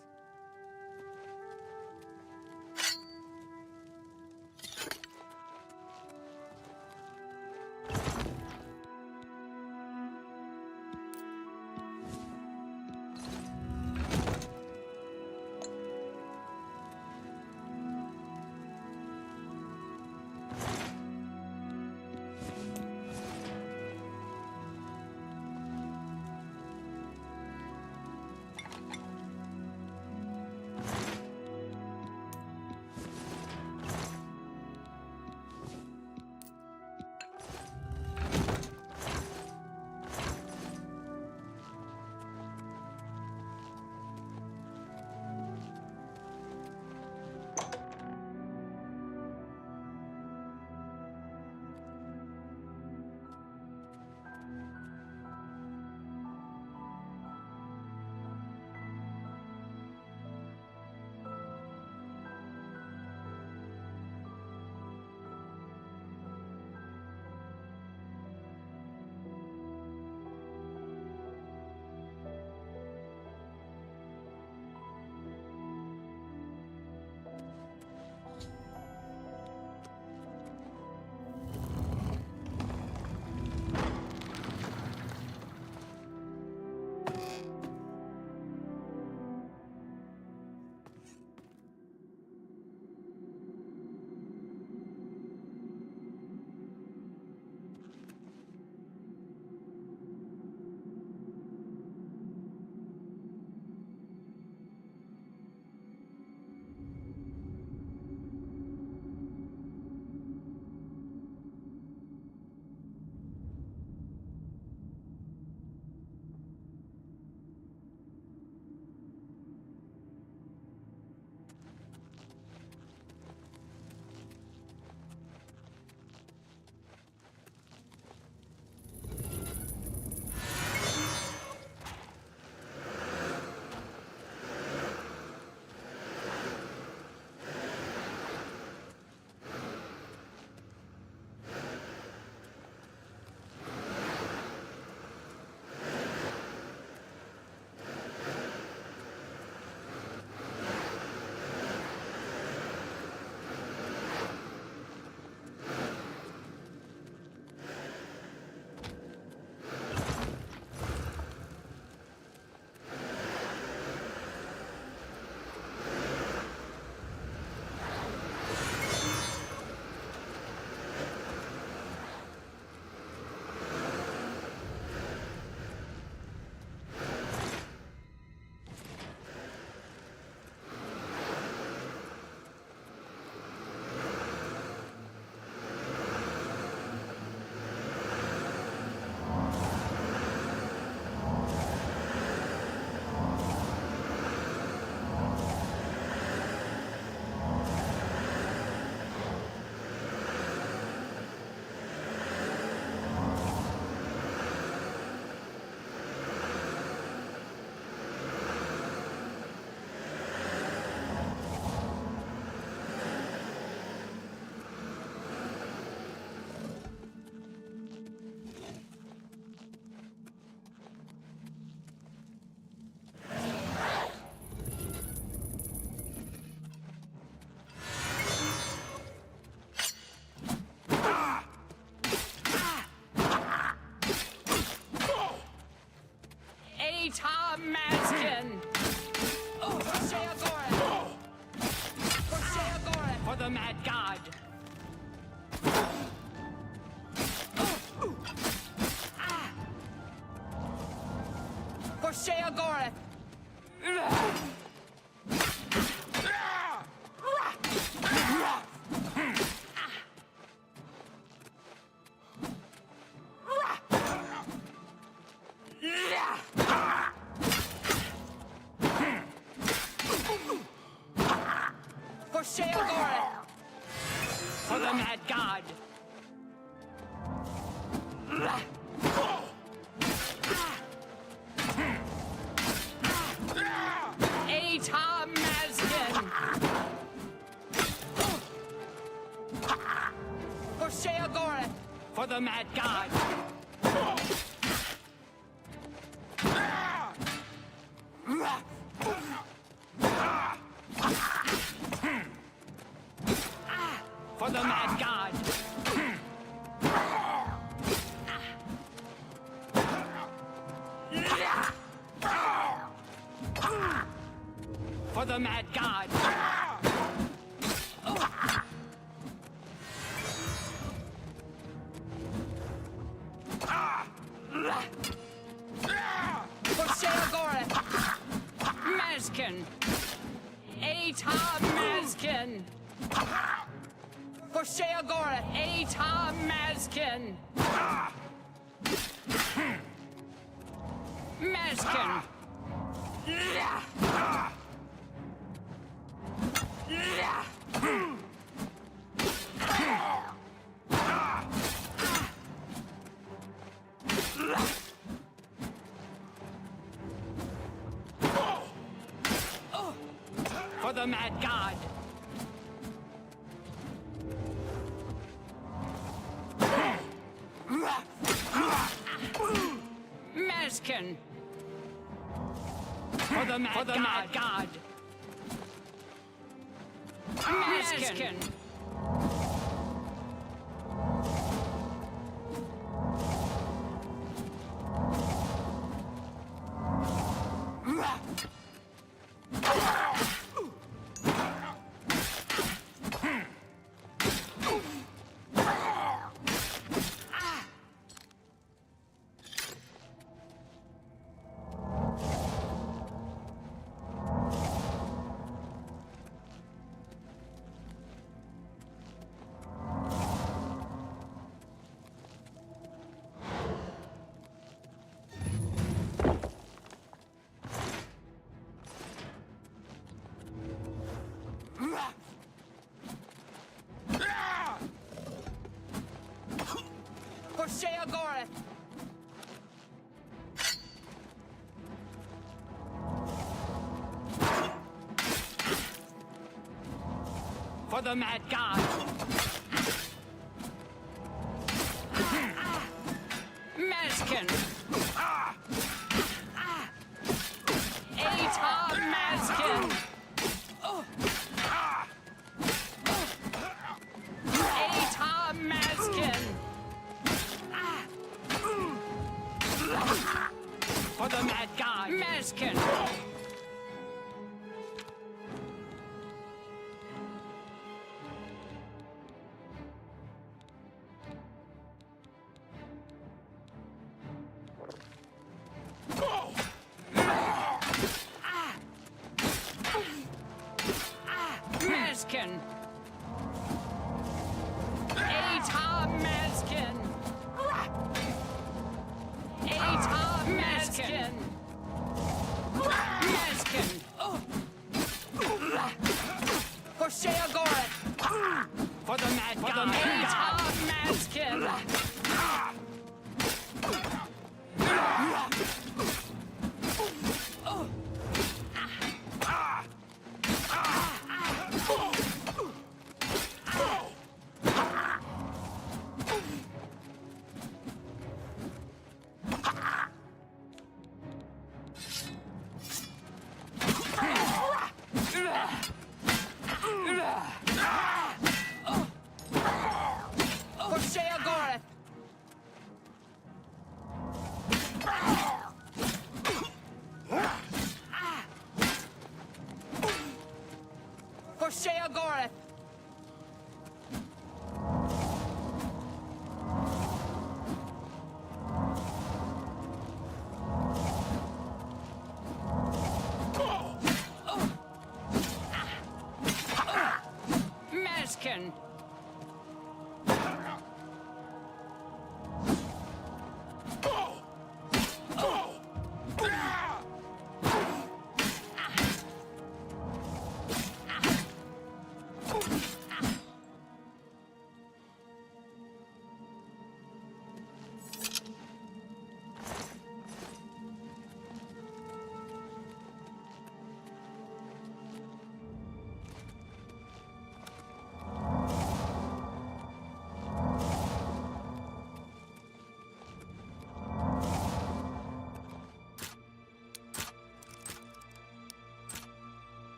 For Sheogorath! For Sheogorath! For the Mad God! Atar Mazkin! For Sheogorath! For the Mad God! For the Mad God! For the Mad God! For Sheogorath! Mazkin! Atar Mazkin! For Sheogorath! Atar Mazkin! Mazkin! For the Mad God! Mazkin! For the Mad God! Mazkin! For Sheogorath! For the Mad God! Mazkin! Atar Mazkin! Atar Mazkin! For the Mad God! Mazkin! Mazkin! Atar Mazkin! Atar Mazkin! Mazkin! For Sheogorath! For the Mad God! Atar Mazkin! For Sheogorath! For Sheogorath!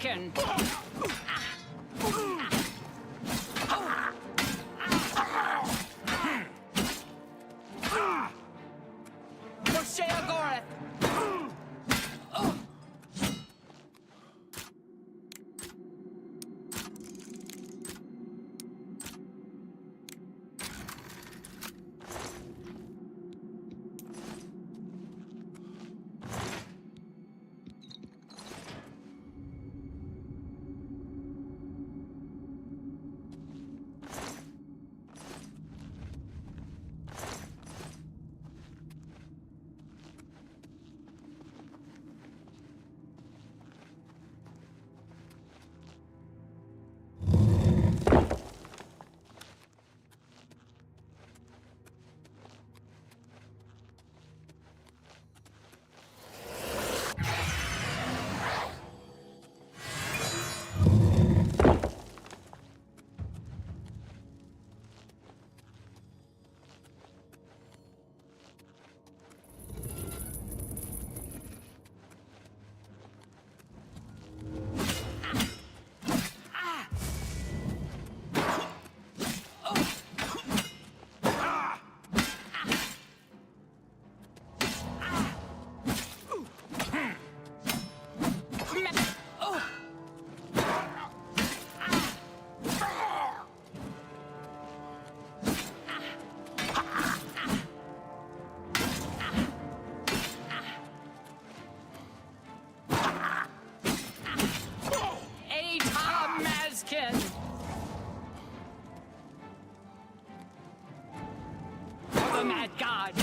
Mazkin! Mad God!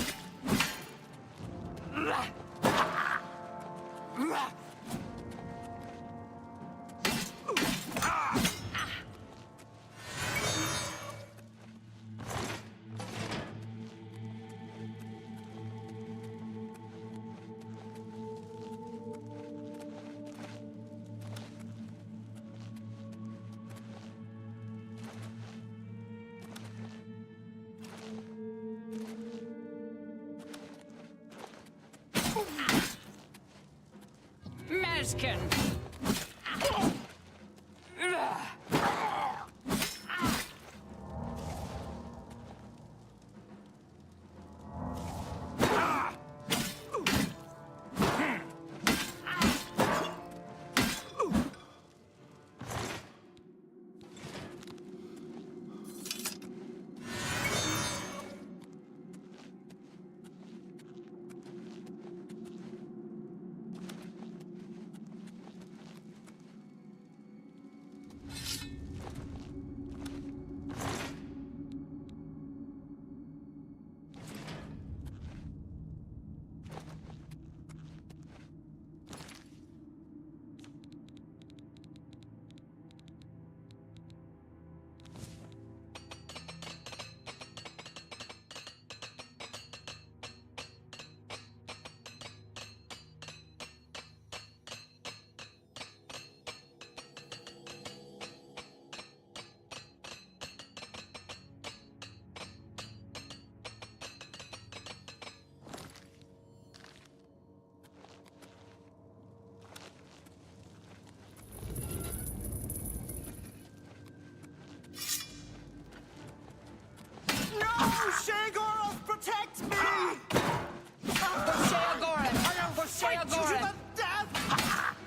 Mazkin! Shagoroth, protect me! Shagoroth!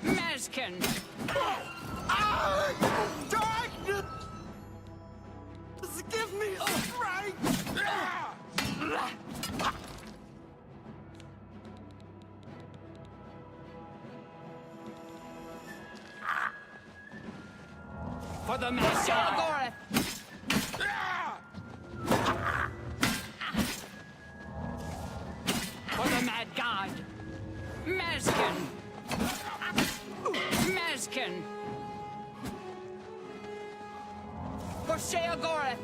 Mazkin! Darkness! Give me strength! For the Shagoroth! For the Mad God! Mazkin! Mazkin! For Shagoroth!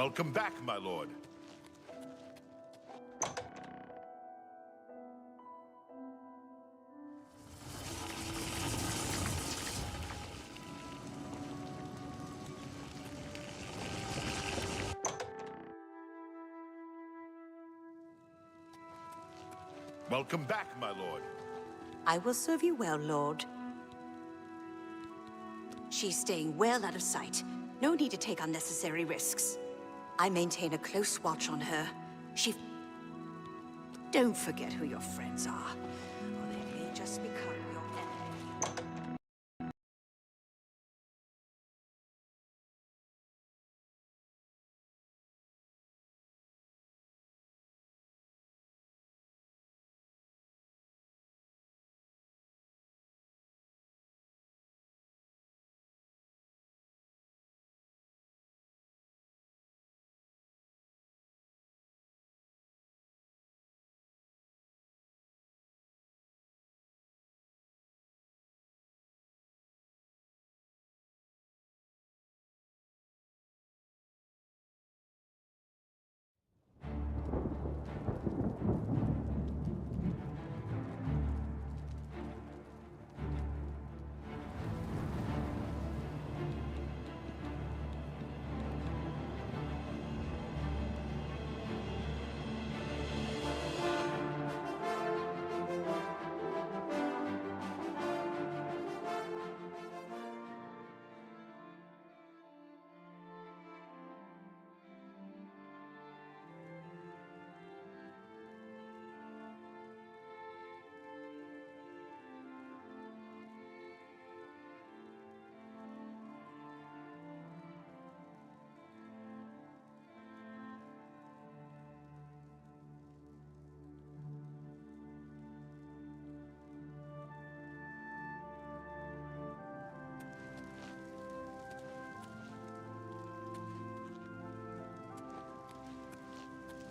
Welcome back, my lord. Welcome back, my lord. I will serve you well, Lord. She's staying well out of sight. No need to take unnecessary risks. I maintain a close watch on her. Don't forget who your friends are, or they may just become your enemy.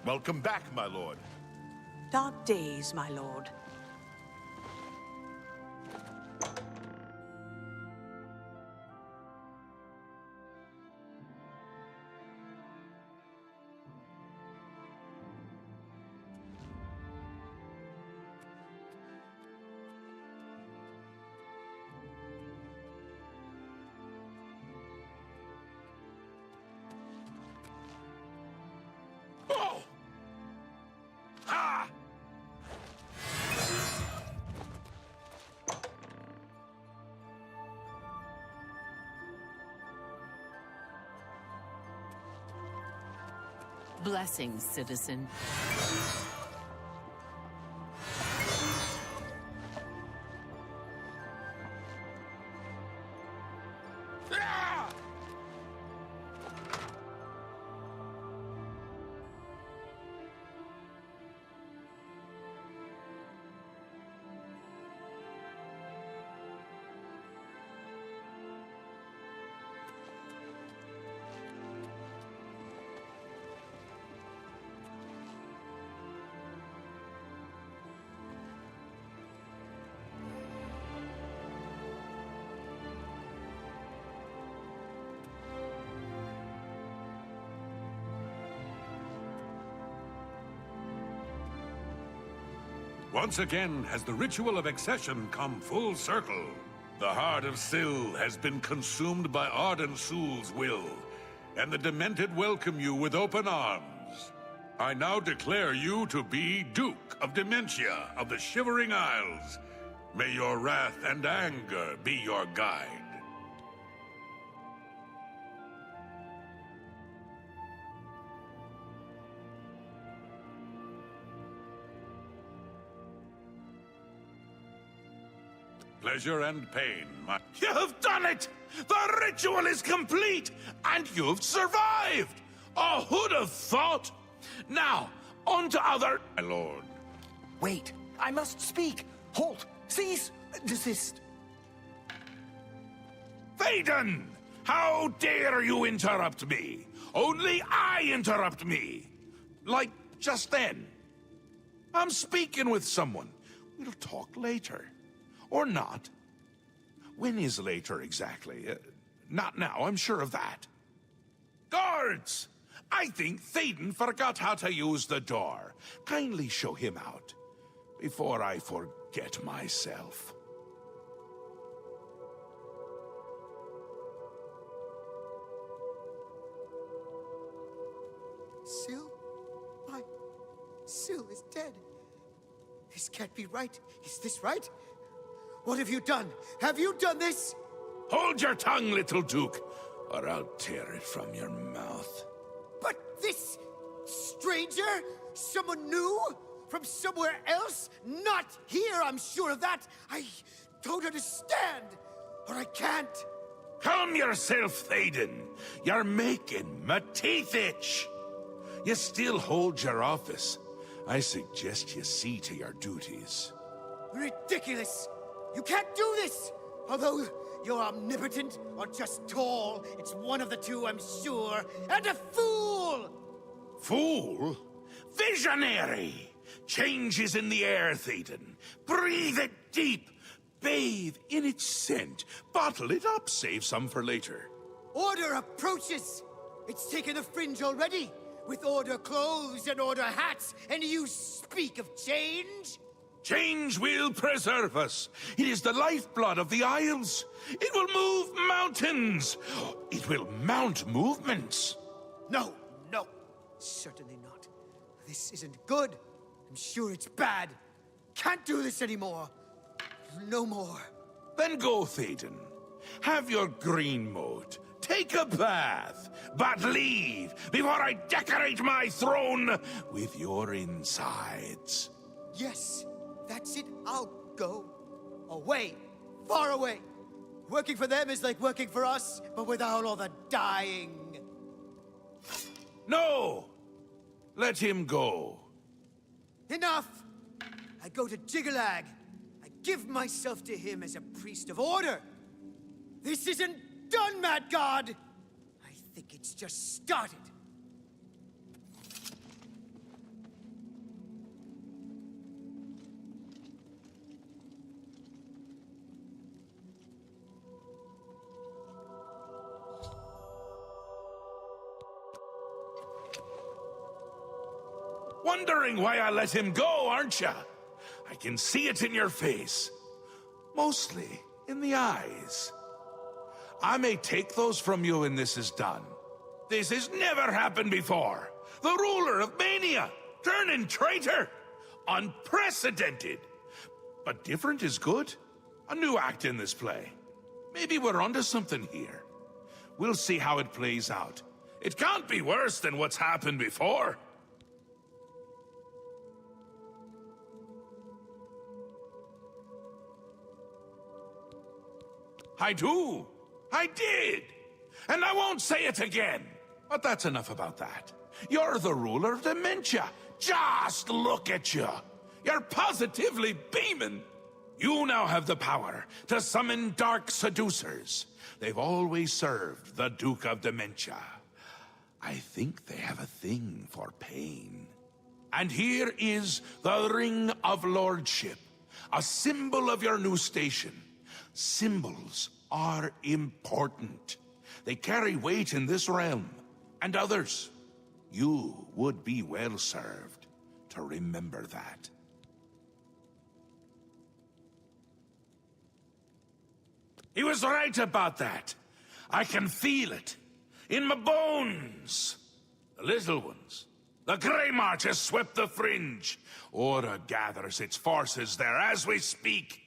Welcome back, my lord. Dark days, my lord. Oh! Ha! Blessings, citizen. Ah! Once again has the ritual of accession come full circle. The heart of Syl has been consumed by Arden Sul's will, and the Demented welcome you with open arms. I now declare you to be Duke of Dementia of the Shivering Isles. May your wrath and anger be your guide. Pleasure and pain, my... You've done it! The ritual is complete! And you've survived! Oh, who'd have thought? Now, on to other... My lord. Wait, I must speak. Halt! Cease! Desist! Vaden! How dare you interrupt me? Only I interrupt me! Like, just then. I'm speaking with someone. We'll talk later. Or not. When is later exactly? Not now, I'm sure of that. Guards! I think Thaden forgot how to use the door. Kindly show him out, before I forget myself. Syl? My... Syl is dead. This can't be right. Is this right? What have you done? Have you done this? Hold your tongue, little Duke, or I'll tear it from your mouth. But this... stranger? Someone new? From somewhere else? Not here, I'm sure of that. I don't understand. Or I can't. Calm yourself, Thaden. You're making my teeth itch. You still hold your office. I suggest you see to your duties. Ridiculous! You can't do this! Although you're omnipotent or just tall, it's one of the two, I'm sure. And a fool! Fool? Visionary! Change is in the air, Thaden. Breathe it deep. Bathe in its scent. Bottle it up, save some for later. Order approaches! It's taken the fringe already, with order clothes and order hats, and you speak of change? Change will preserve us. It is the lifeblood of the Isles. It will move mountains. It will mount movements. No, no, certainly not. This isn't good. I'm sure it's bad. Can't do this anymore. No more. Then go, Thaden. Have your green moat. Take a bath. But leave before I decorate my throne with your insides. Yes, that's it. I'll go. Away. Far away. Working for them is like working for us, but without all the dying. No! Let him go. Enough! I go to Jiggalag. I give myself to him as a priest of order. This isn't done, Mad God! I think it's just started. Wondering why I let him go, aren't ya? I can see it in your face. Mostly in the eyes. I may take those from you when this is done. This has never happened before. The ruler of Mania, turning traitor. Unprecedented. But different is good. A new act in this play. Maybe we're onto something here. We'll see how it plays out. It can't be worse than what's happened before. I do. I did. And I won't say it again. But that's enough about that. You're the ruler of dementia. Just look at you. You're positively beaming. You now have the power to summon dark seducers. They've always served the Duke of Dementia. I think they have a thing for pain. And here is the Ring of Lordship, a symbol of your new station. Symbols are important. They carry weight in this realm, and others. You would be well served to remember that. He was right about that. I can feel it. In my bones. The little ones. The Grey March has swept the fringe. Order gathers its forces there as we speak.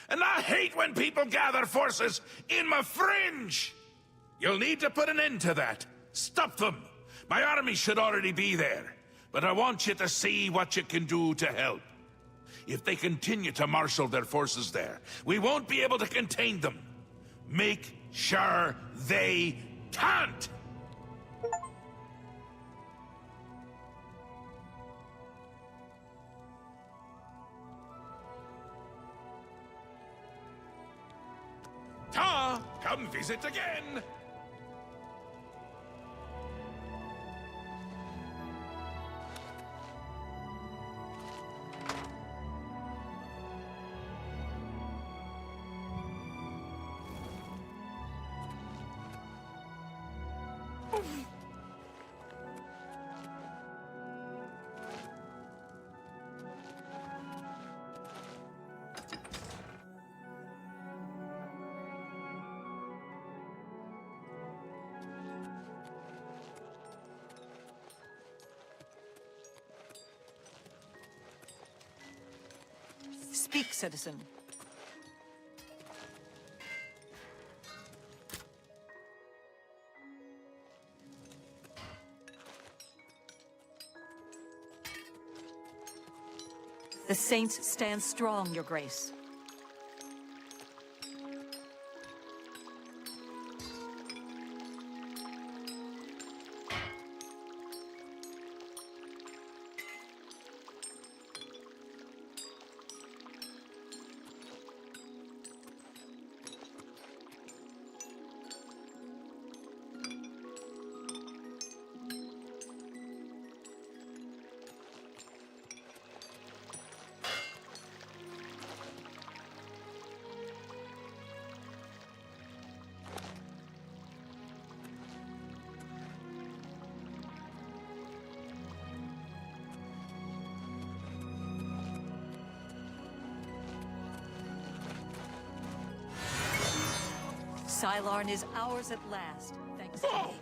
And I hate when people gather forces in my fringe! You'll need to put an end to that. Stop them. My army should already be there. But I want you to see what you can do to help. If they continue to marshal their forces there, we won't be able to contain them. Make sure they can't! Ta! Come visit again! Speak, citizen. The Saints stand strong, Your Grace. Sylarn is ours at last, thanks to me.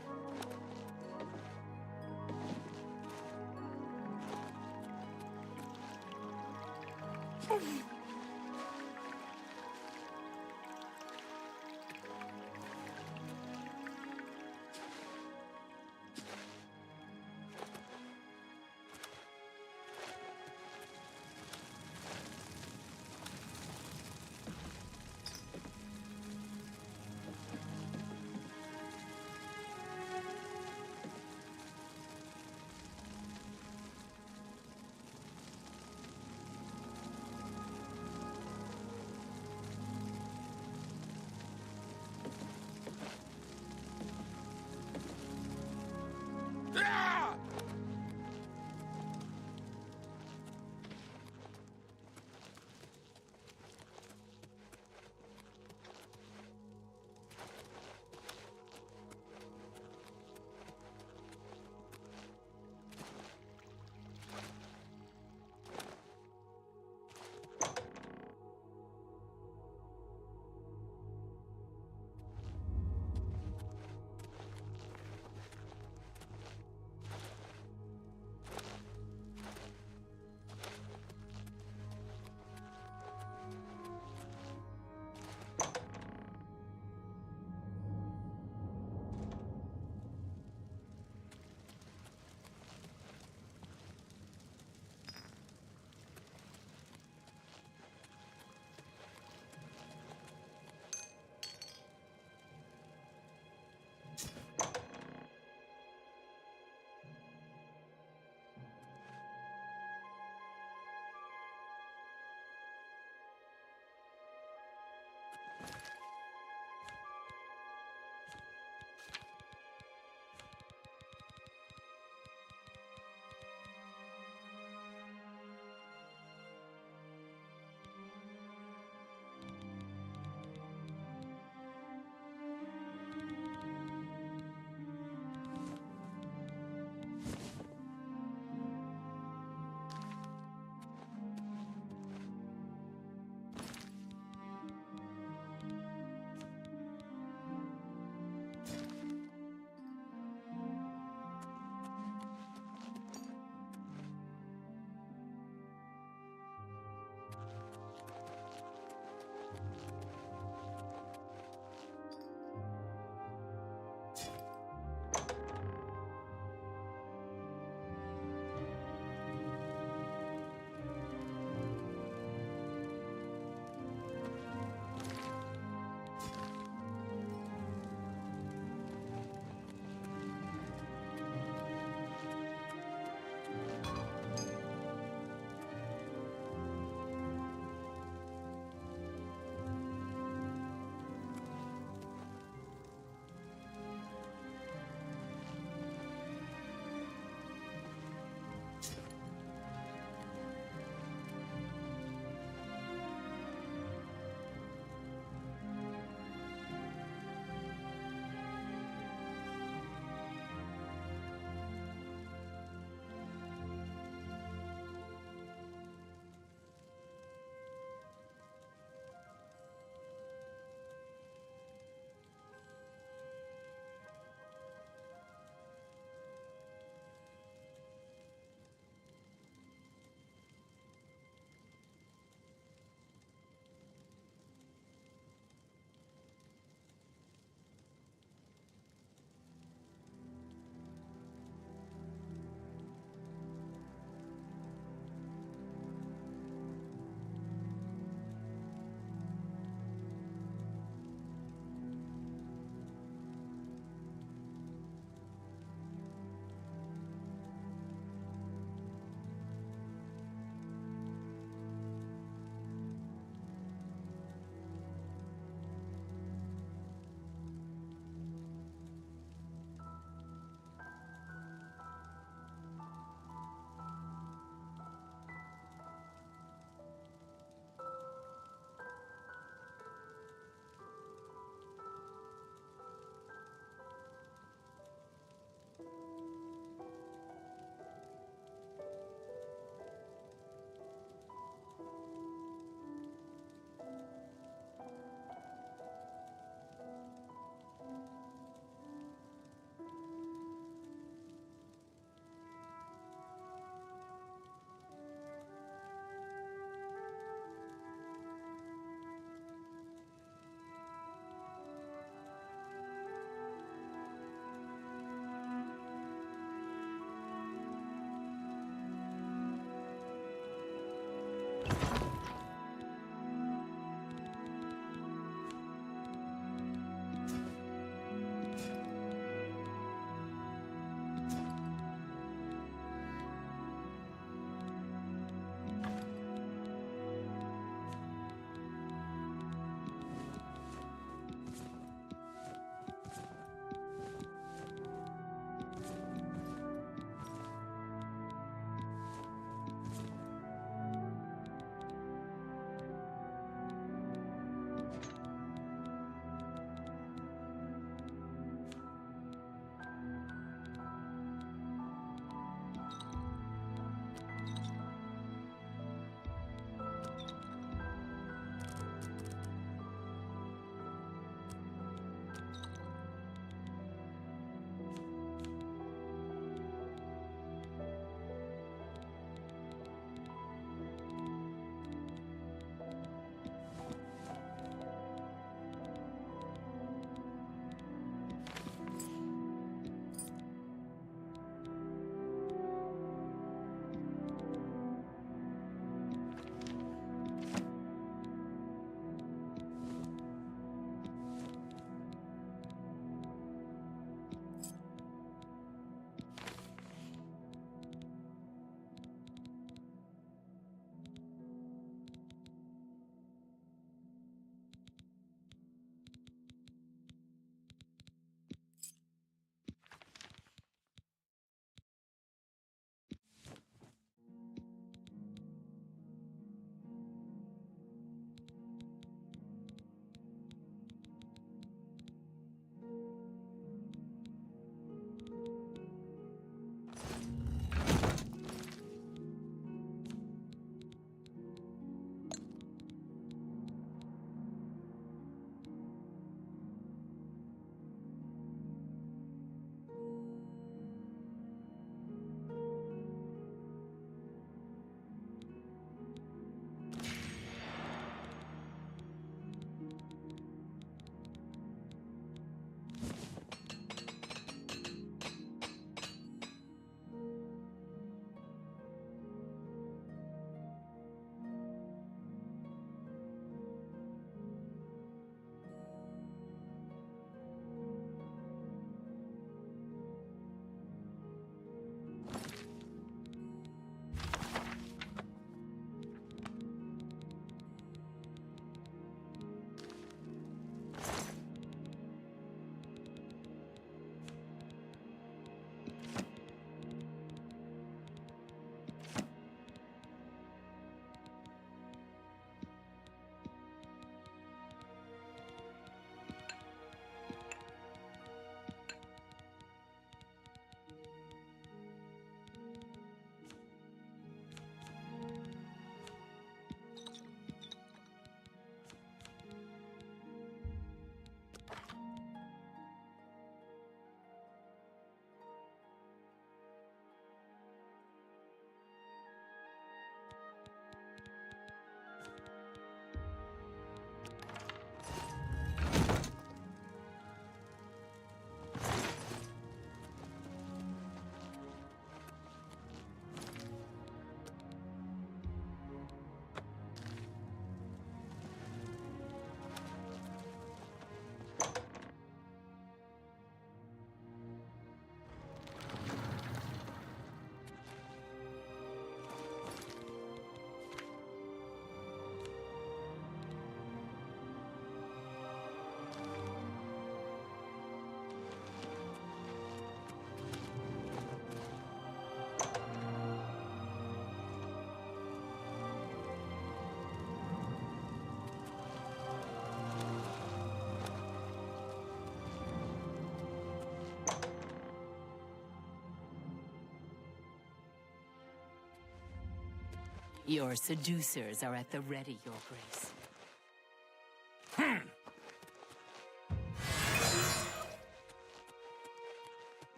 Your seducers are at the ready, Your Grace.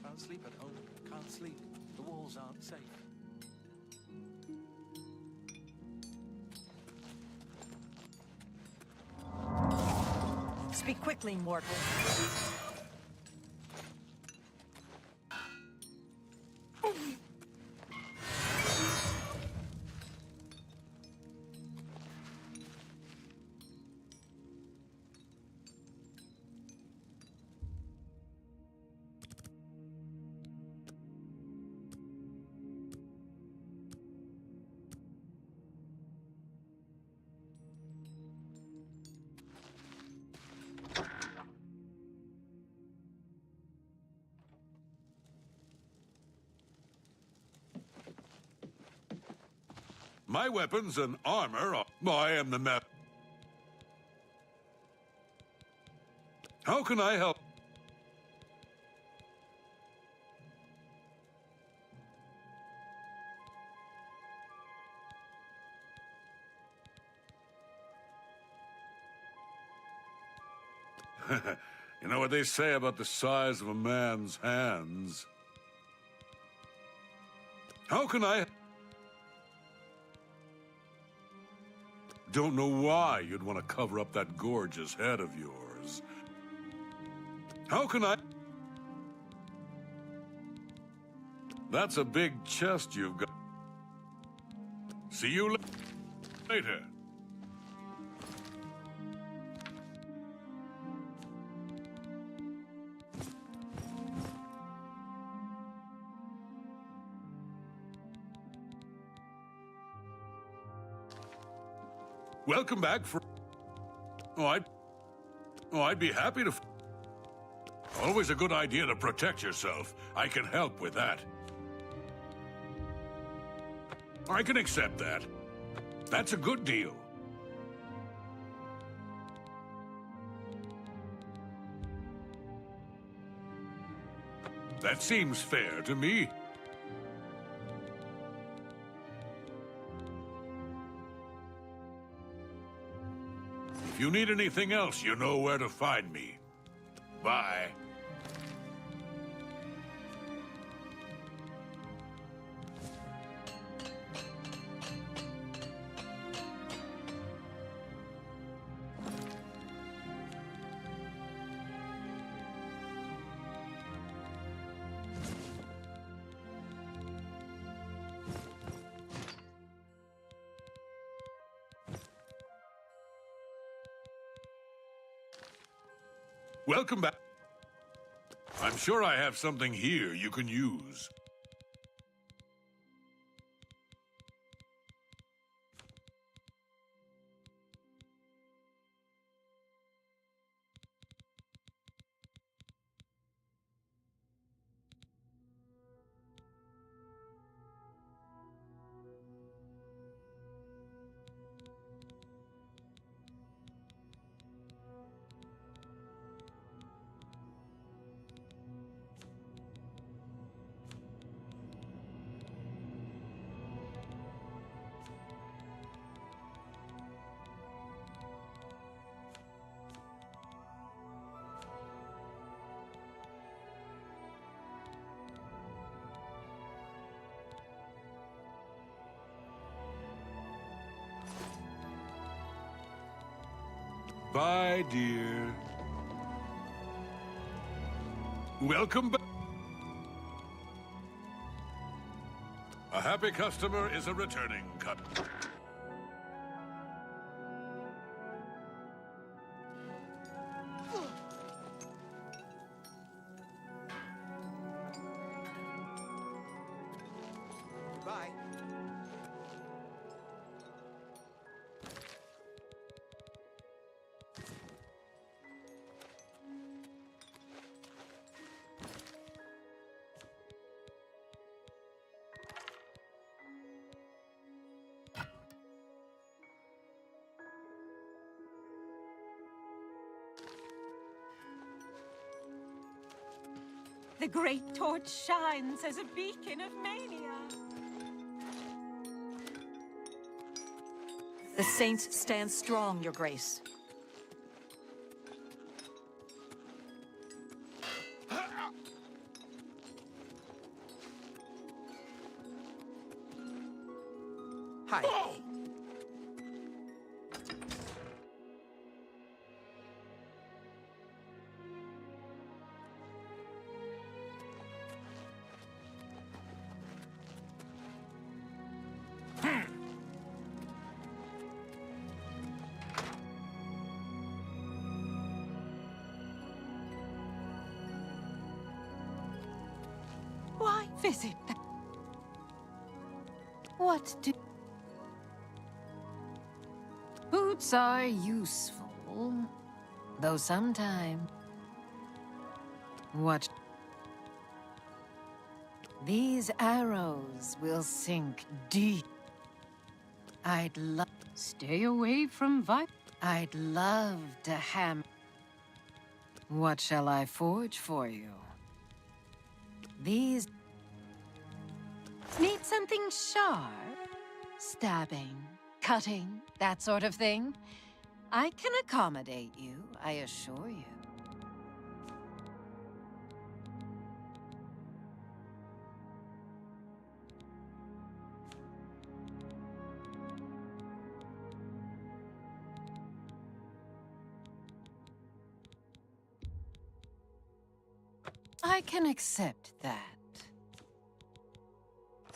Can't sleep at home. Can't sleep. The walls aren't safe. Speak quickly, mortal. My weapons and armor are... I am the map. How can I help? You know what they say about the size of a man's hands? How can I... Don't know why you'd want to cover up that gorgeous head of yours. How can I... That's a big chest you've got. See you later. Welcome back for... I'd be happy to... Always a good idea to protect yourself. I can help with that. I can accept that. That's a good deal. That seems fair to me. If you need anything else, you know where to find me. Bye. Welcome back. I'm sure I have something here you can use. Bye, dear. Welcome back. happy customer is a returning cut. Bye. The great torch shines as a beacon of mania. The saints stand strong, Your Grace. Hi. Why visit that? What do... Boots are useful, though sometimes... What? These arrows will sink deep. I'd love... Stay away from I'd love to What shall I forge for you? These... Need something sharp? Stabbing, cutting, that sort of thing? I can accommodate you, I assure you. I can accept that.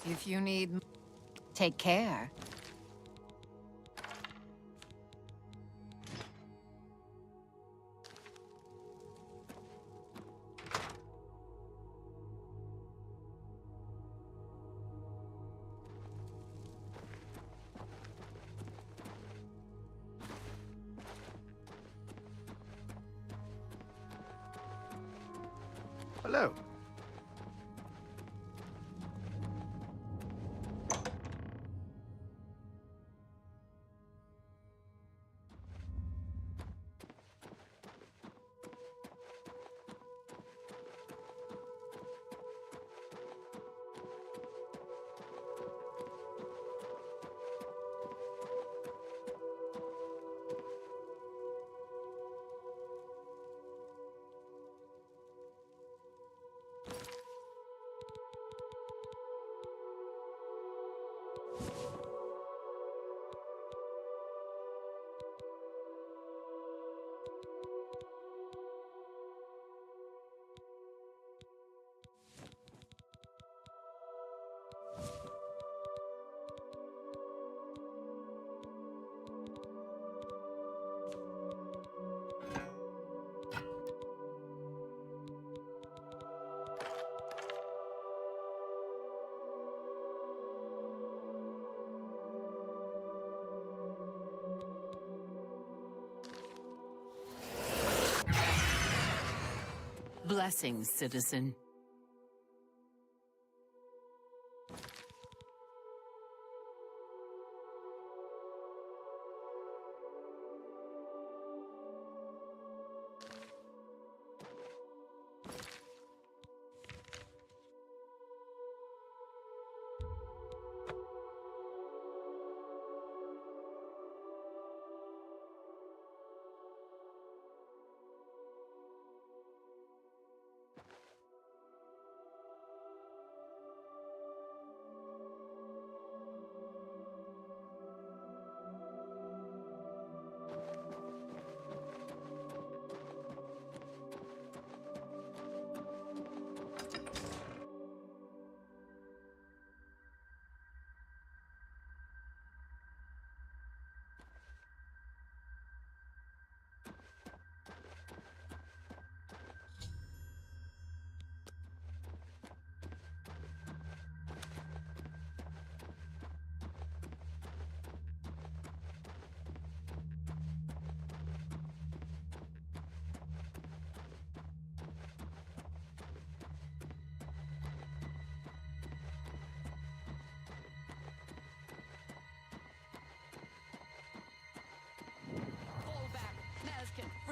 If you need... Take care. Hello. Blessings, citizen.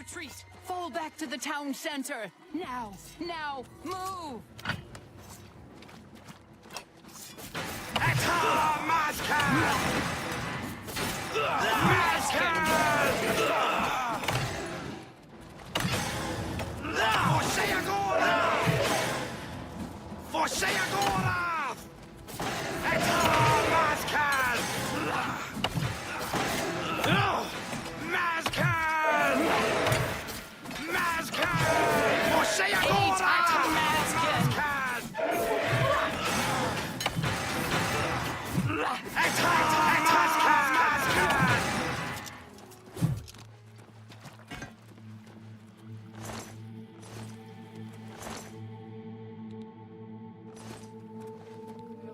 Retreat! Fall back to the town center! Now! Now! Move!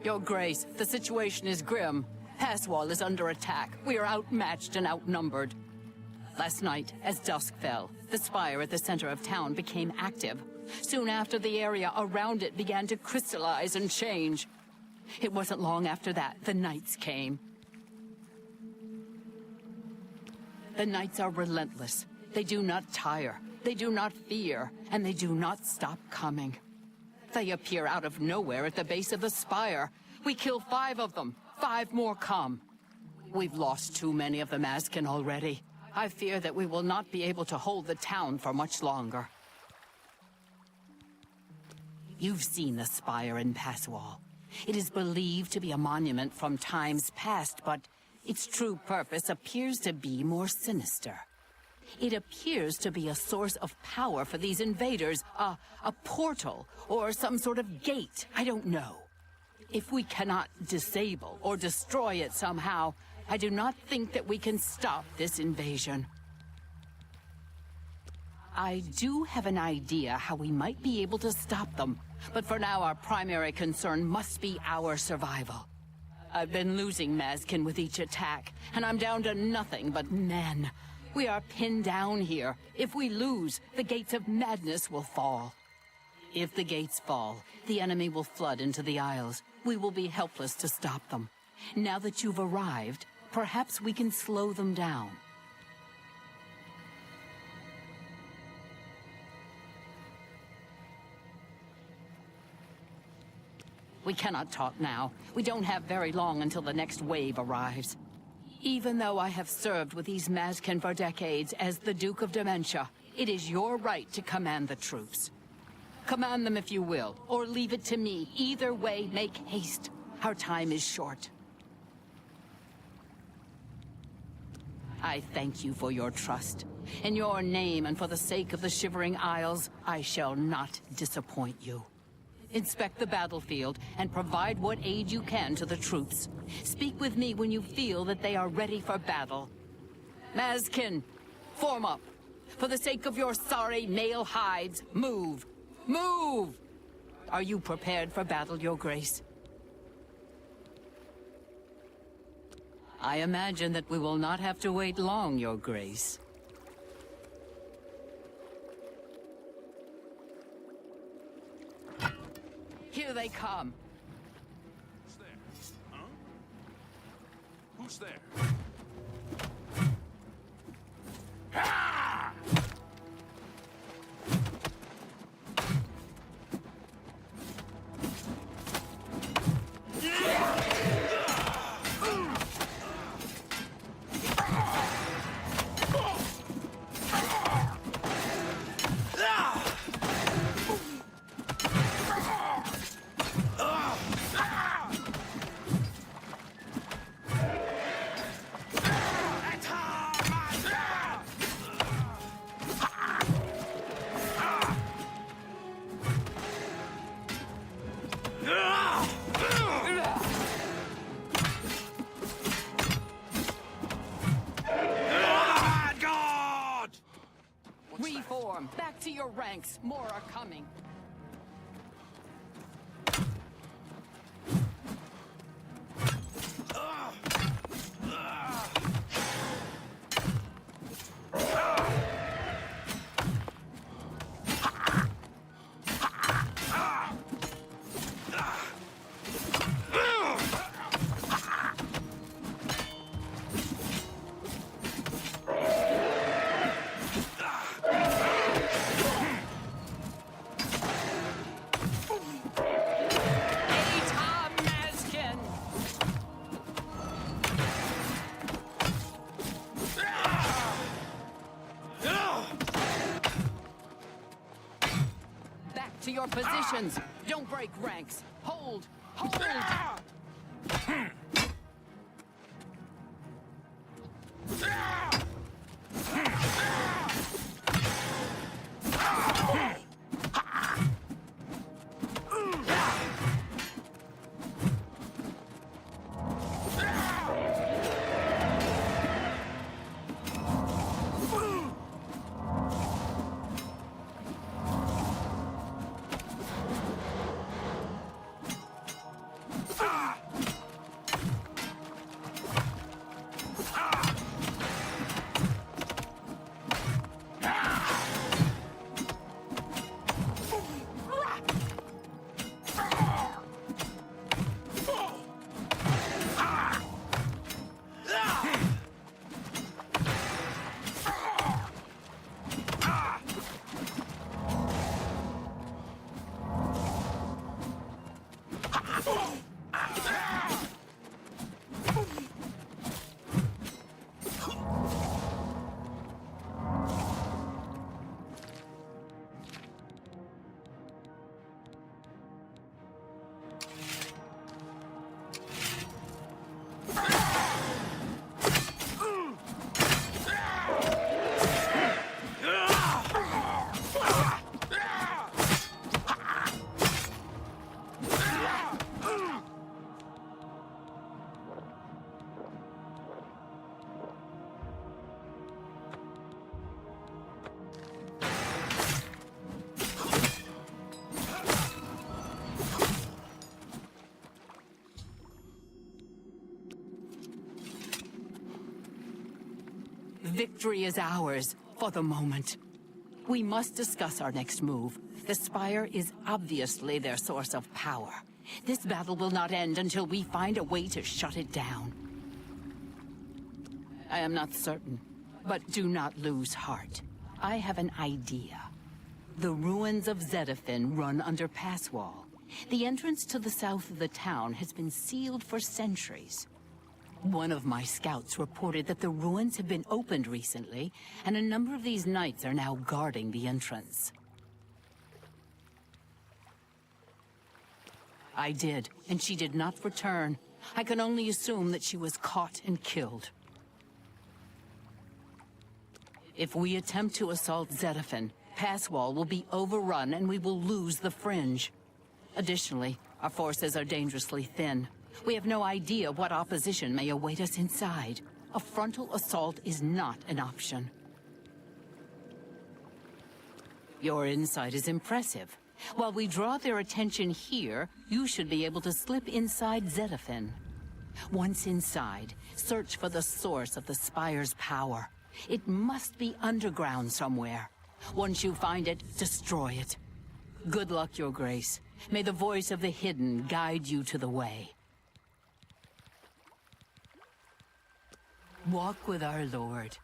Your Grace, the situation is grim. Passwall is under attack. We are outmatched and outnumbered. Last night, as dusk fell, the spire at the center of town became active. Soon after, the area around it began to crystallize and change. It wasn't long after that the Knights came. The Knights are relentless. They do not tire. They do not fear. And they do not stop coming. They appear out of nowhere at the base of the spire. We kill 5 of them. 5 more come. We've lost too many of the Mazkin already. I fear that we will not be able to hold the town for much longer. You've seen the spire in Passwall. It is believed to be a monument from times past, but its true purpose appears to be more sinister. It appears to be a source of power for these invaders, a portal, or some sort of gate, I don't know. If we cannot disable or destroy it somehow, I do not think that we can stop this invasion. I do have an idea how we might be able to stop them, but for now our primary concern must be our survival. I've been losing Mazkin with each attack, and I'm down to nothing but men. We are pinned down here. If we lose, the gates of madness will fall. If the gates fall, the enemy will flood into the Isles. We will be helpless to stop them. Now that you've arrived, perhaps we can slow them down. We cannot talk now. We don't have very long until the next wave arrives. Even though I have served with these Mazkin for decades as the Duke of Dementia, it is your right to command the troops. Command them if you will, or leave it to me. Either way, make haste. Our time is short. I thank you for your trust. In your name and for the sake of the Shivering Isles, I shall not disappoint you. Inspect the battlefield and provide what aid you can to the troops. Speak with me when you feel that they are ready for battle. Mazkin, form up. For the sake of your sorry male hides, move. Move! Are you prepared for battle, Your Grace? I imagine that we will not have to wait long, Your Grace. Here they come. Who's there? Huh? Who's there? Reform! Back to your ranks! More are coming! your positions! Don't break ranks! Hold! Hold! Victory is ours, for the moment. We must discuss our next move. The Spire is obviously their source of power. This battle will not end until we find a way to shut it down. I am not certain, but do not lose heart. I have an idea. The ruins of Zedafin run under Passwall. The entrance to the south of the town has been sealed for centuries. One of my scouts reported that the ruins have been opened recently, and a number of these knights are now guarding the entrance. I did, and she did not return. I can only assume that she was caught and killed. If we attempt to assault Zedafin, Passwall will be overrun and we will lose the Fringe. Additionally, our forces are dangerously thin. We have no idea what opposition may await us inside. A frontal assault is not an option. Your insight is impressive. While we draw their attention here, you should be able to slip inside Zedafin. Once inside, search for the source of the Spire's power. It must be underground somewhere. Once you find it, destroy it. Good luck, Your Grace. May the voice of the hidden guide you to the way. Walk with our Lord.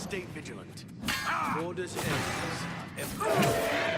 Stay vigilant. Borders areas are empty.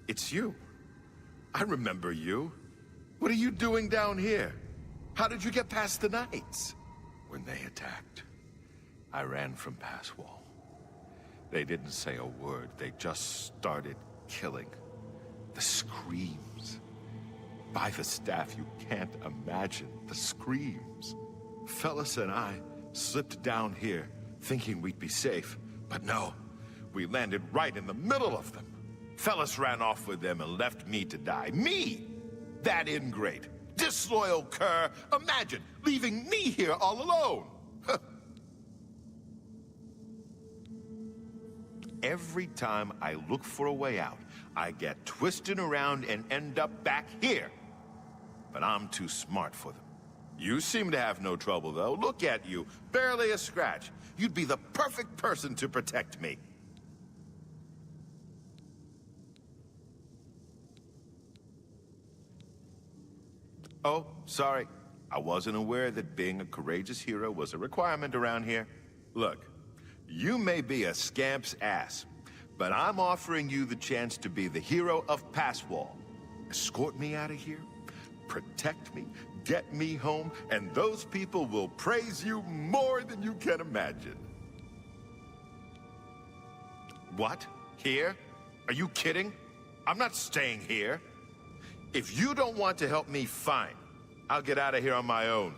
It's you. I remember you. What are you doing down here? How did you get past the knights? When they attacked, I ran from Passwall. They didn't say a word. They just started killing. The screams. By the staff, you can't imagine the screams. Fellas and I slipped down here, thinking we'd be safe. But no, we landed right in the middle of them. Fellas ran off with them and left me to die. Me! That ingrate. Disloyal cur. Imagine leaving me here all alone. Every time I look for a way out, I get twisted around and end up back here. But I'm too smart for them. You seem to have no trouble, though. Look at you. Barely a scratch. You'd be the perfect person to protect me. Oh, sorry. I wasn't aware that being a courageous hero was a requirement around here. Look, you may be a scamp's ass, but I'm offering you the chance to be the hero of Passwall. Escort me out of here, protect me, get me home, and those people will praise you more than you can imagine. What? Here? Are you kidding? I'm not staying here. If you don't want to help me, fine. I'll get out of here on my own.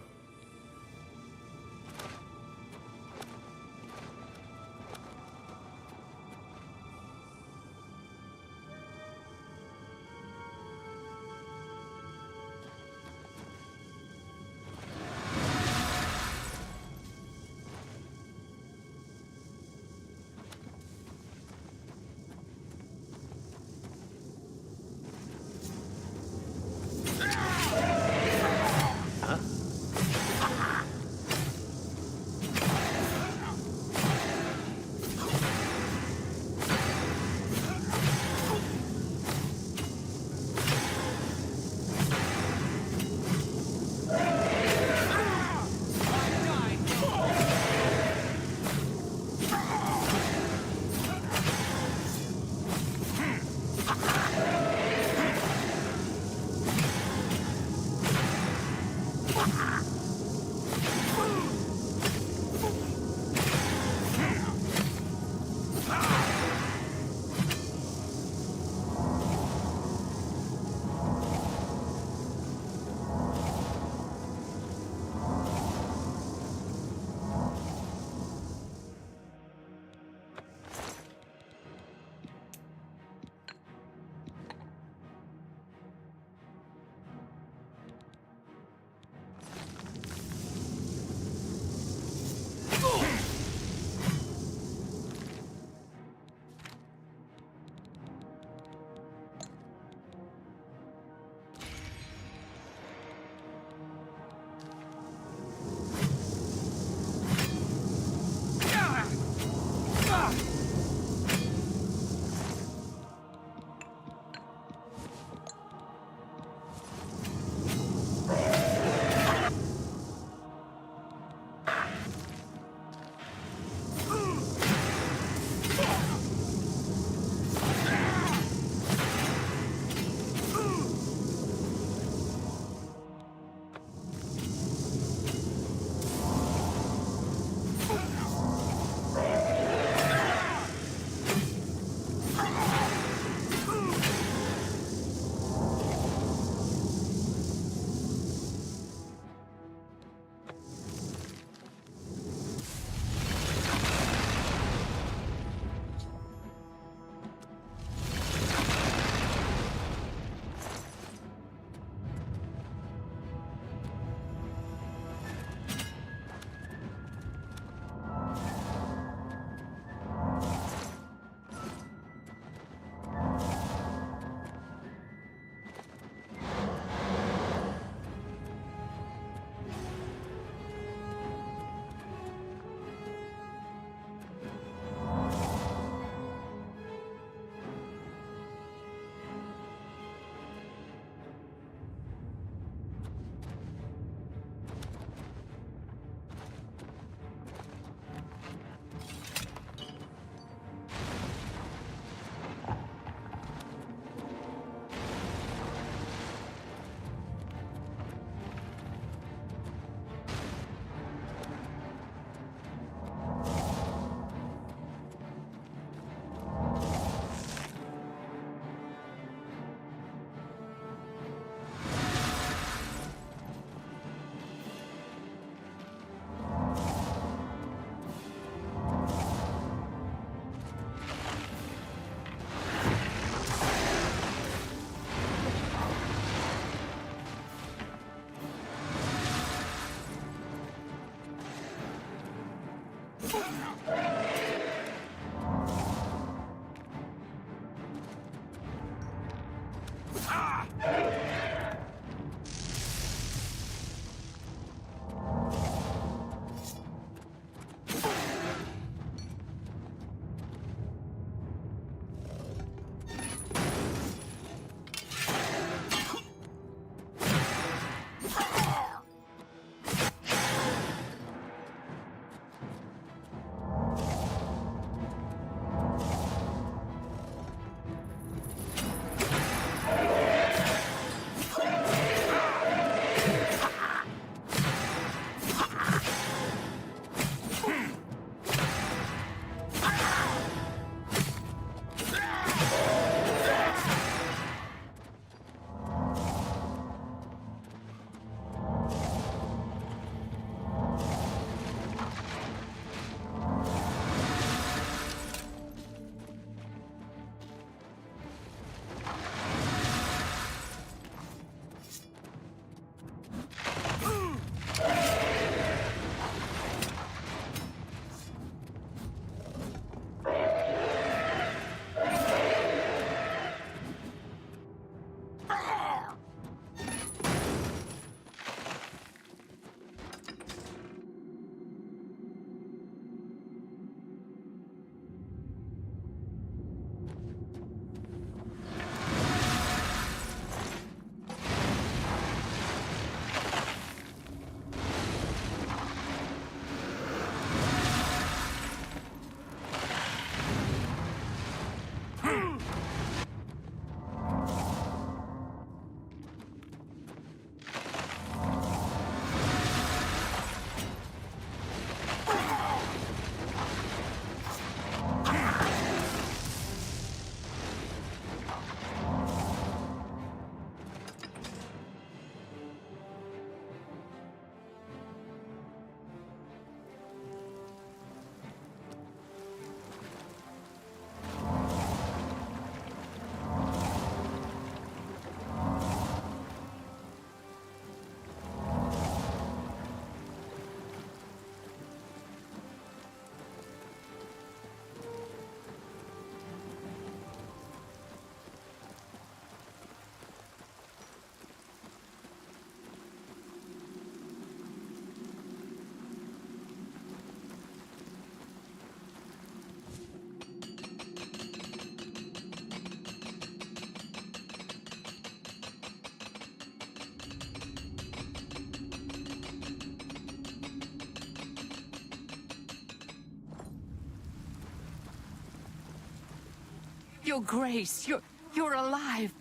Your Grace, you're alive.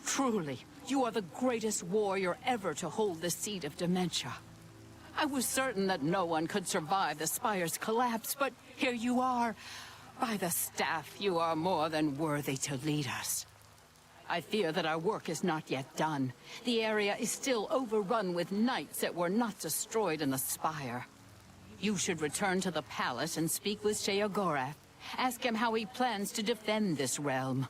Truly, you are the greatest warrior ever to hold the seat of dementia. I was certain that no one could survive the Spire's collapse, but here you are. By the staff, you are more than worthy to lead us. I fear that our work is not yet done. The area is still overrun with knights that were not destroyed in the Spire. You should return to the palace and speak with Sheogorath. Ask him how he plans to defend this realm.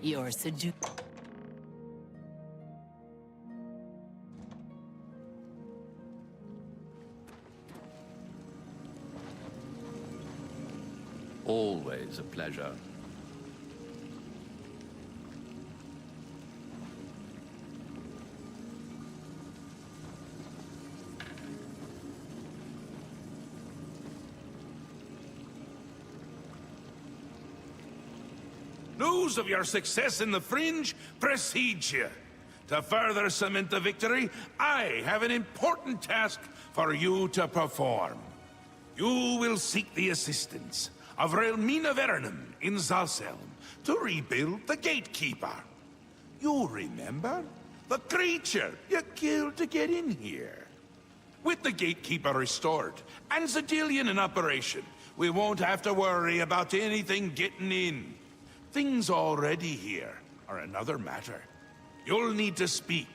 You're seduced. Always a pleasure. News of your success in the Fringe precedes you. To further cement the victory, I have an important task for you to perform. You will seek the assistance of Relmina Vernum in Zalselm to rebuild the Gatekeeper. You remember? The creature you killed to get in here. With the Gatekeeper restored and Zadillion in operation, we won't have to worry about anything getting in. Things already here are another matter. You'll need to speak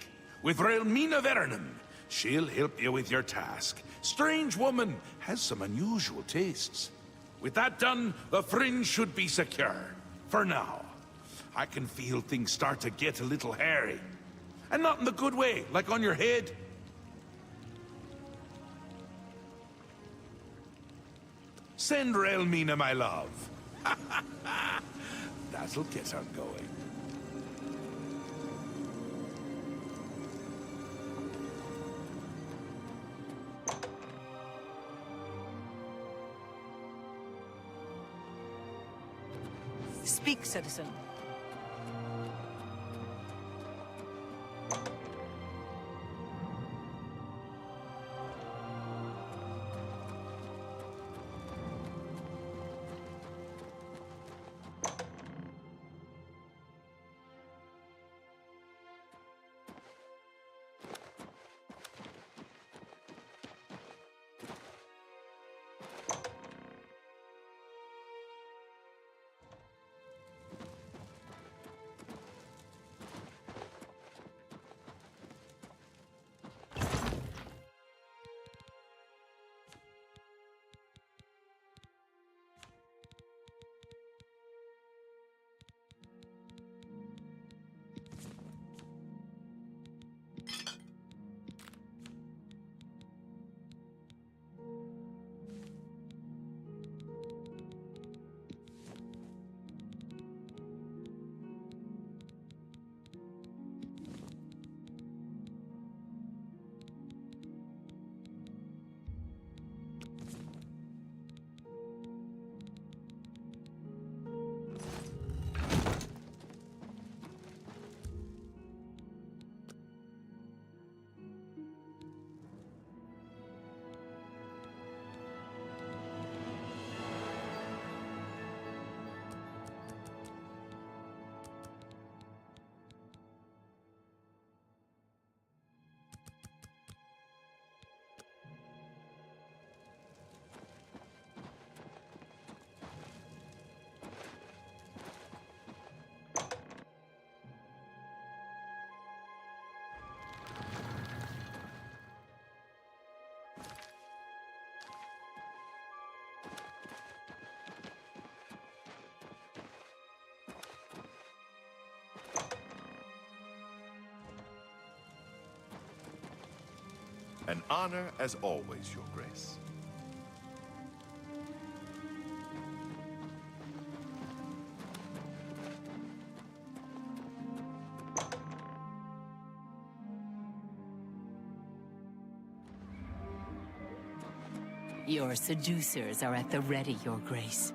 with Relmina Vernum. She'll help you with your task. Strange woman has some unusual tastes. With that done, the Fringe should be secure. For now. I can feel things start to get a little hairy. And not in the good way, like on your head. Send Relmina my love. That'll get her going. Speak, citizen. An honor as always, Your Grace. Your seducers are at the ready, Your Grace.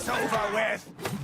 this over with!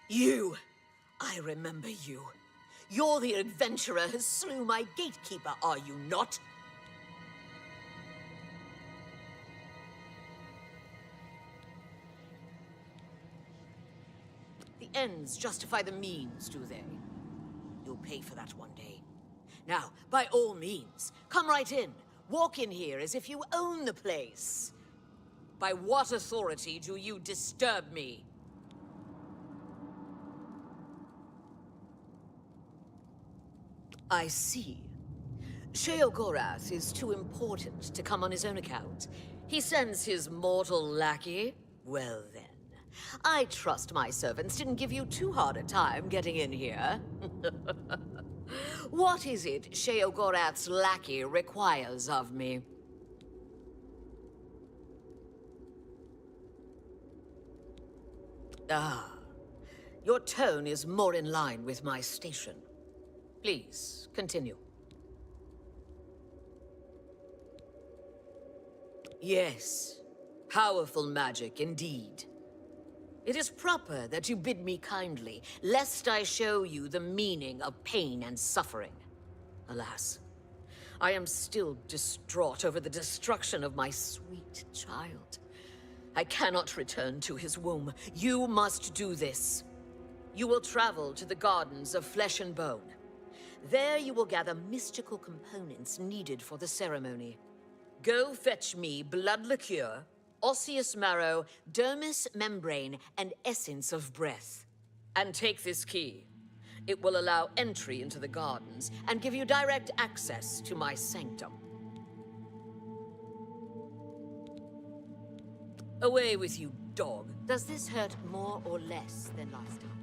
You! I remember you. You're the adventurer who slew my gatekeeper, are you not? The ends justify the means, do they? You'll pay for that one day. Now, by all means, come right in. Walk in here as if you own the place. By what authority do you disturb me? I see. Sheogorath is too important to come on his own account. He sends his mortal lackey? Well then, I trust my servants didn't give you too hard a time getting in here. What is it Sheogorath's lackey requires of me? Ah, your tone is more in line with my station. Please, continue. Yes, powerful magic indeed. It is proper that you bid me kindly, lest I show you the meaning of pain and suffering. Alas, I am still distraught over the destruction of my sweet child. I cannot return to his womb. You must do this. You will travel to the Gardens of Flesh and Bone. There you will gather mystical components needed for the ceremony. Go fetch me blood liqueur, osseous marrow, dermis membrane, and essence of breath. And take this key. It will allow entry into the gardens and give you direct access to my sanctum. Away with you, dog. Does this hurt more or less than last time?